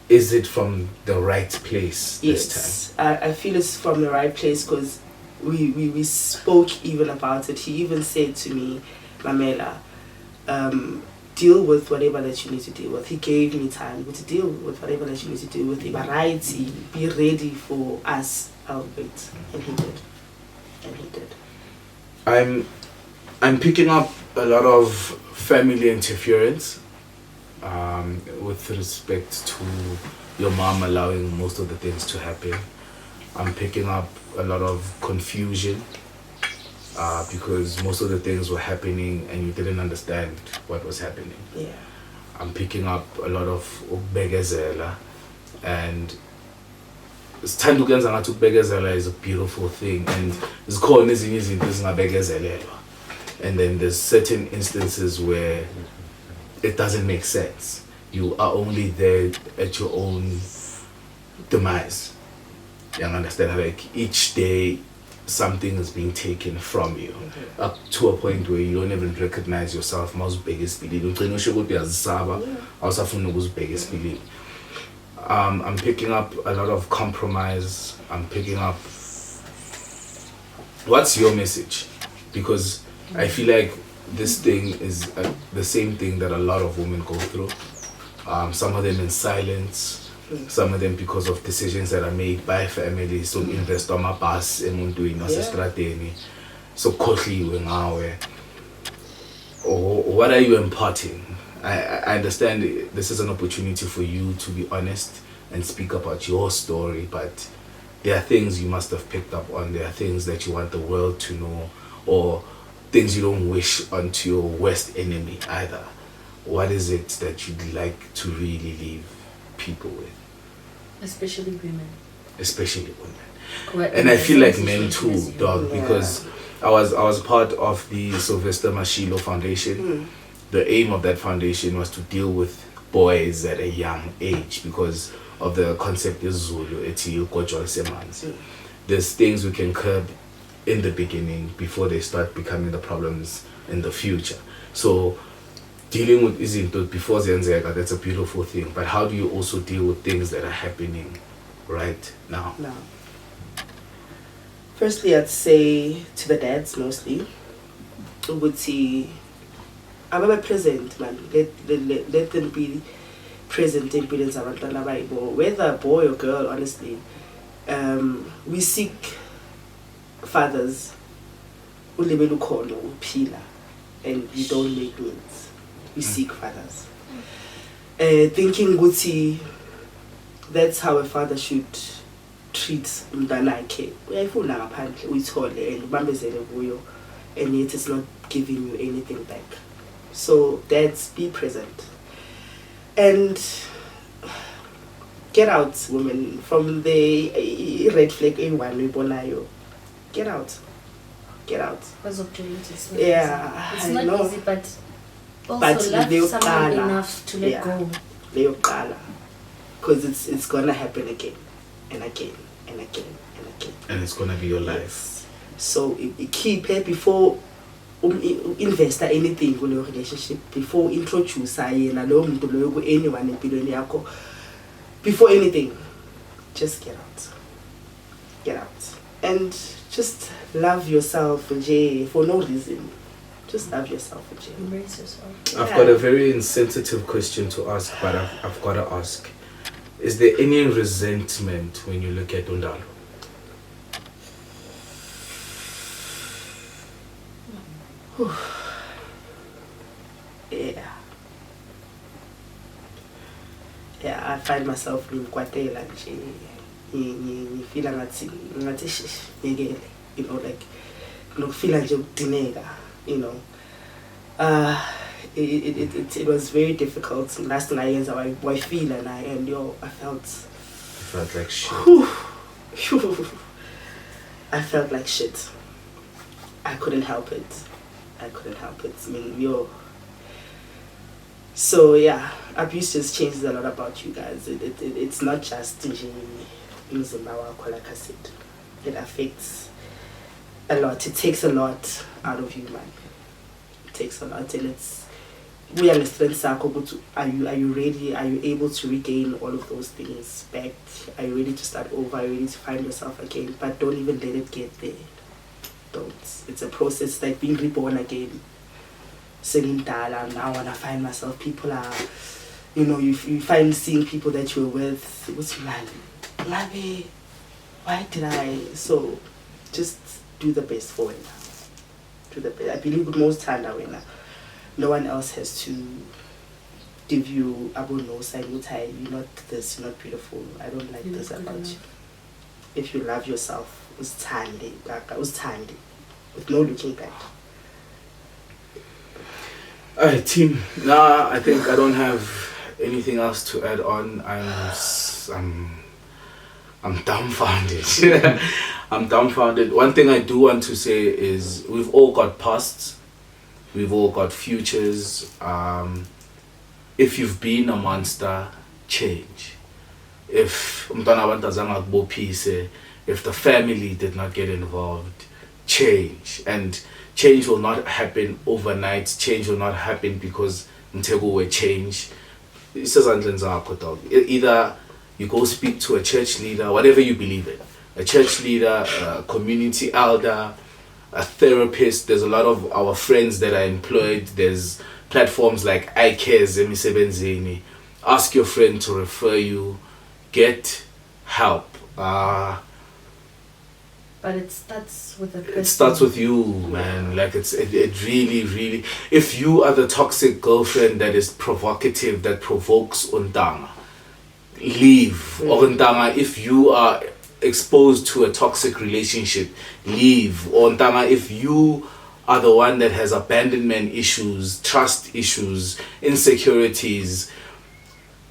S4: is it from the right place this
S2: time? I feel it's from the right place because we spoke even about it. He even said to me, Mamela, deal with whatever that you need to deal with. He gave me time to deal with whatever that you need to deal with. Variety, be ready for us. I'll wait. And he did.
S4: I'm picking up a lot of family interference with respect to your mom allowing most of the things to happen. I'm picking up a lot of confusion because most of the things were happening and you didn't understand what was happening.
S2: Yeah.
S4: I'm picking up a lot of begezela, and ukwenza ngathi ukubegezela is a beautiful thing, and zikhona ezinye izinto ezingabekezelelwa, and then there's certain instances where it doesn't make sense. You are only there at your own demise. You understand? Like each day something is being taken from you, up to a point where you don't even recognize yourself. Most biggest belief. I'm picking up a lot of compromise. I'm picking up. What's your message? Because I feel like this thing is the same thing that a lot of women go through. Some of them in silence, some of them because of decisions that are made by families. So invest on my past and doing strategy. So khohliwe ngawe. Or what are you imparting? I understand this is an opportunity for you to be honest and speak about your story, but there are things you must have picked up on. There are things that you want the world to know, or things you don't wish onto your worst enemy either. What is it that you'd like to really leave people with?
S3: Especially women.
S4: Especially women. And I feel like men too, dog, because I was part of the Sylvester Mashilo Foundation. The aim of that foundation was to deal with boys at a young age because of the concept of Zulu, there's things we can curb in the beginning before they start becoming the problems in the future. So dealing with izinto before zenzeka, that's a beautiful thing. But how do you also deal with things that are happening right now?
S2: Firstly, I'd say to the dads mostly, I'm present, man. Let them be present in billions of whether boy or girl, honestly. We seek fathers and you don't make means. We seek fathers. Thinking Guti, that's how a father should treat Mdanake. And yet it's not giving you anything back. So dads, be present. And get out, women, from the red flag A1. Get out. Yeah,
S3: it's not easy, but also love someone enough to let go.
S2: Because it's gonna happen again and again and again and again.
S4: And it's gonna be your life.
S2: Yes. So keep it before invest anything in your relationship, before introduce anyone in yako. Before anything, just get out and just love yourself for no reason. just love yourself,
S3: embrace yourself.
S4: I've got a very insensitive question to ask, but I've got to ask. Is there any resentment when you look at Undalo?
S2: Yeah, I find myself being quite nje ngifila ngathi ngeke, you know, like nokufila nje ukudineka, you know. It was very difficult. Last thing I feel and I felt
S4: like shit.
S2: I felt like shit. I couldn't help it. I mean, so yeah, abuse just changes a lot about you guys. It's not just using our, like I said. It affects a lot. It takes a lot out of you, man. It takes a lot, and we understand, Sako, but are you ready? Are you able to regain all of those things back? Are you ready to start over? Are you ready to find yourself again? But don't even let it get there. Don't. It's a process, like being reborn again. Singing Dala, now when I find myself, people are, you know, you find seeing people that you're with, what's Lavi, why did I? So just do the best for it now. Do the best. I believe with most time now, no one else has to give you you're not this, you're not beautiful, I don't like this about you. If you love yourself, it's timely, with no looking back.
S4: Alright, team. Nah, I think I don't have anything else to add on. I'm dumbfounded. I'm dumbfounded. One thing I do want to say is we've all got pasts. We've all got futures. If you've been a monster, change. If if the family did not get involved, change. And change will not happen overnight. Change will not happen because Mtego will change. Either you go speak to a church leader, whatever you believe in, a church leader, a community elder, a therapist. There's a lot of our friends that are employed. There's platforms like iCares, Emisebenzini. Ask your friend to refer you. Get help.
S3: But it starts with a person.
S4: It starts with you, man. Like it really. If you are the toxic girlfriend that is provocative, that provokes untanga, leave. Or untanga, if you are exposed to a toxic relationship, leave. Or untanga, if you are the one that has abandonment issues, trust issues, insecurities,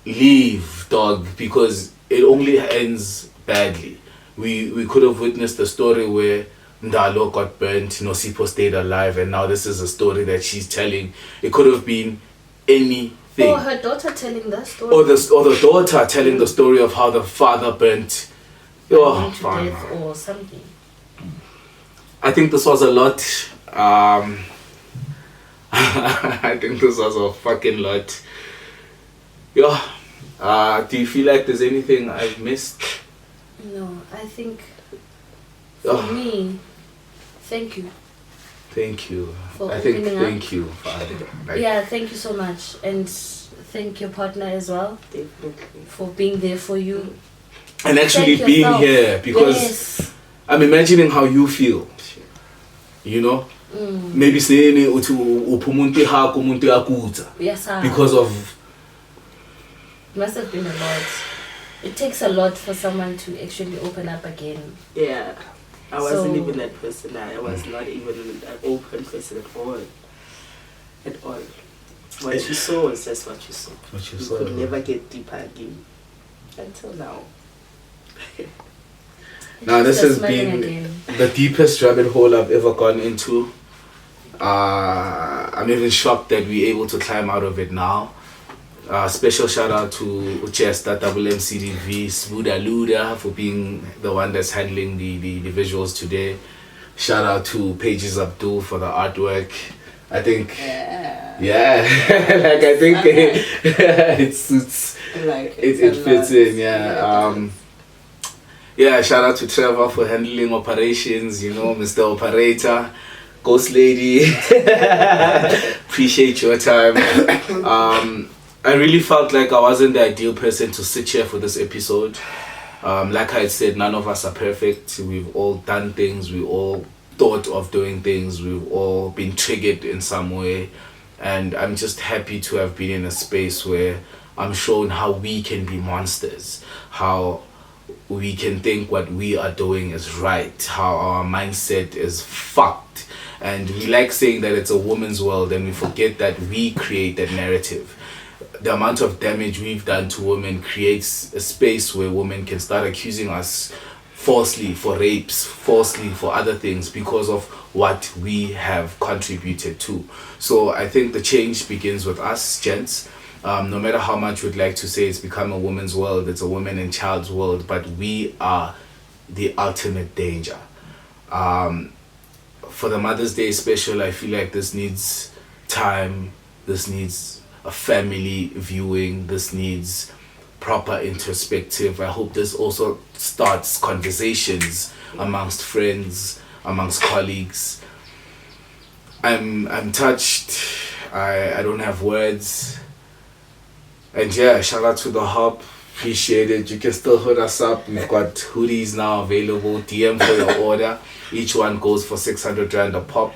S4: leave, dog, because it only ends badly. We could have witnessed a story where Ndalo got burnt, Nosipho stayed alive, and now this is a story that she's telling. It could have been anything.
S3: Or her daughter telling that story.
S4: Or the daughter telling the story of how the father burnt
S3: to death or something.
S4: I think this was a lot. I think this was a fucking lot. Do you feel like there's anything I've missed?
S3: No, I think for me, thank you.
S4: Thank you.
S3: For
S4: thank you.
S3: Yeah, thank you so much. And thank your partner as well.
S2: Definitely.
S3: For being there for you.
S4: And actually being here, because I'm imagining how you feel. You know? Maybe saying because of.
S3: It must have been a lot. It takes a lot for someone to actually open up again.
S2: Yeah. I wasn't even that person. I was not even an open person at all. At all. What you saw was just what you saw. You could never get deeper again. Until now.
S4: Now this has been the deepest rabbit hole I've ever gone into. I'm even shocked that we're able to climb out of it now. Special shout out to Uchesta WMCDV Sbuda Luda for being the one that's handling the visuals today. Shout out to Pages Abdul for the artwork. I think like I think it suits, like it fits in, shout out to Trevor for handling operations, you know, Mr. Operator.
S1: Ghost lady. Appreciate your time. I really felt like I wasn't the ideal person to sit here for this episode. Like I said, none of us are perfect. We've all done things. We all thought of doing things. We've all been triggered in some way. And I'm just happy to have been in a space where I'm shown how we can be monsters. How we can think what we are doing is right. How our mindset is fucked. And we like saying that it's a woman's world, and we forget that we create that narrative. The amount of damage we've done to women creates a space where women can start accusing us falsely for rapes, falsely for other things, because of what we have contributed to. So I think the change begins with us, gents. No matter how much we'd like to say it's become a woman's world, it's a woman and child's world, but we are the ultimate danger. For the Mother's Day special, I feel like this needs time, this needs a family viewing, this needs proper introspective. I hope this also starts conversations amongst friends, amongst colleagues. I'm touched. I don't have words. And yeah, shout out to the hub. Appreciate it. You can still hit us up. We've got hoodies now available. DM for your order. Each one goes for 600 rand a pop.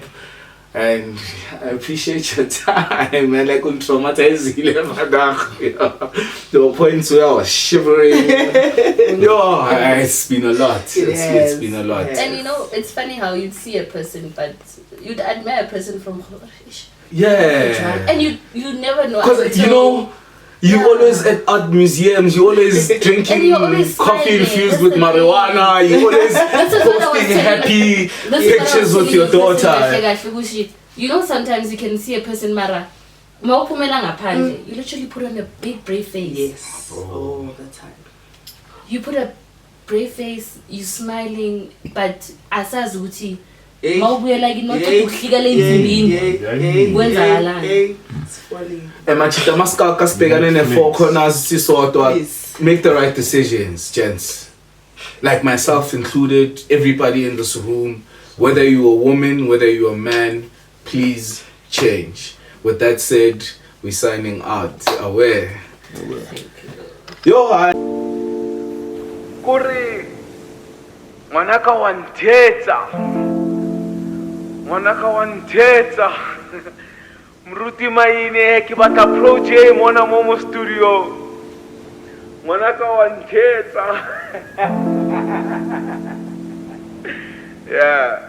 S1: And I appreciate your time, man. Like, I'm traumatized. There were points where I was shivering. Yo, it's been a lot. It's been a lot.
S3: And you know, it's funny how you'd see a person, but you'd admire a person from...
S1: Yeah.
S3: And you never know.
S1: Because, you know... You always at art museums, you always drinking coffee infused with marijuana, you always posting happy pictures with your daughter.
S3: You know, sometimes you can see a person, Mara, you literally put on a big brave face.
S2: Yes, all the time.
S3: You put a brave face, you smiling, but asazuti.
S2: It's funny.
S1: Make the right decisions, gents. Like myself included, everybody in this room, whether you're a woman, whether you're a man, please change. With that said, we're signing out. Aware. Yo, hi. Kuri. Mwanaka wanteta. Mruti maine ki bata project mwana momo studio. Mwanaka wanteta. Yeah.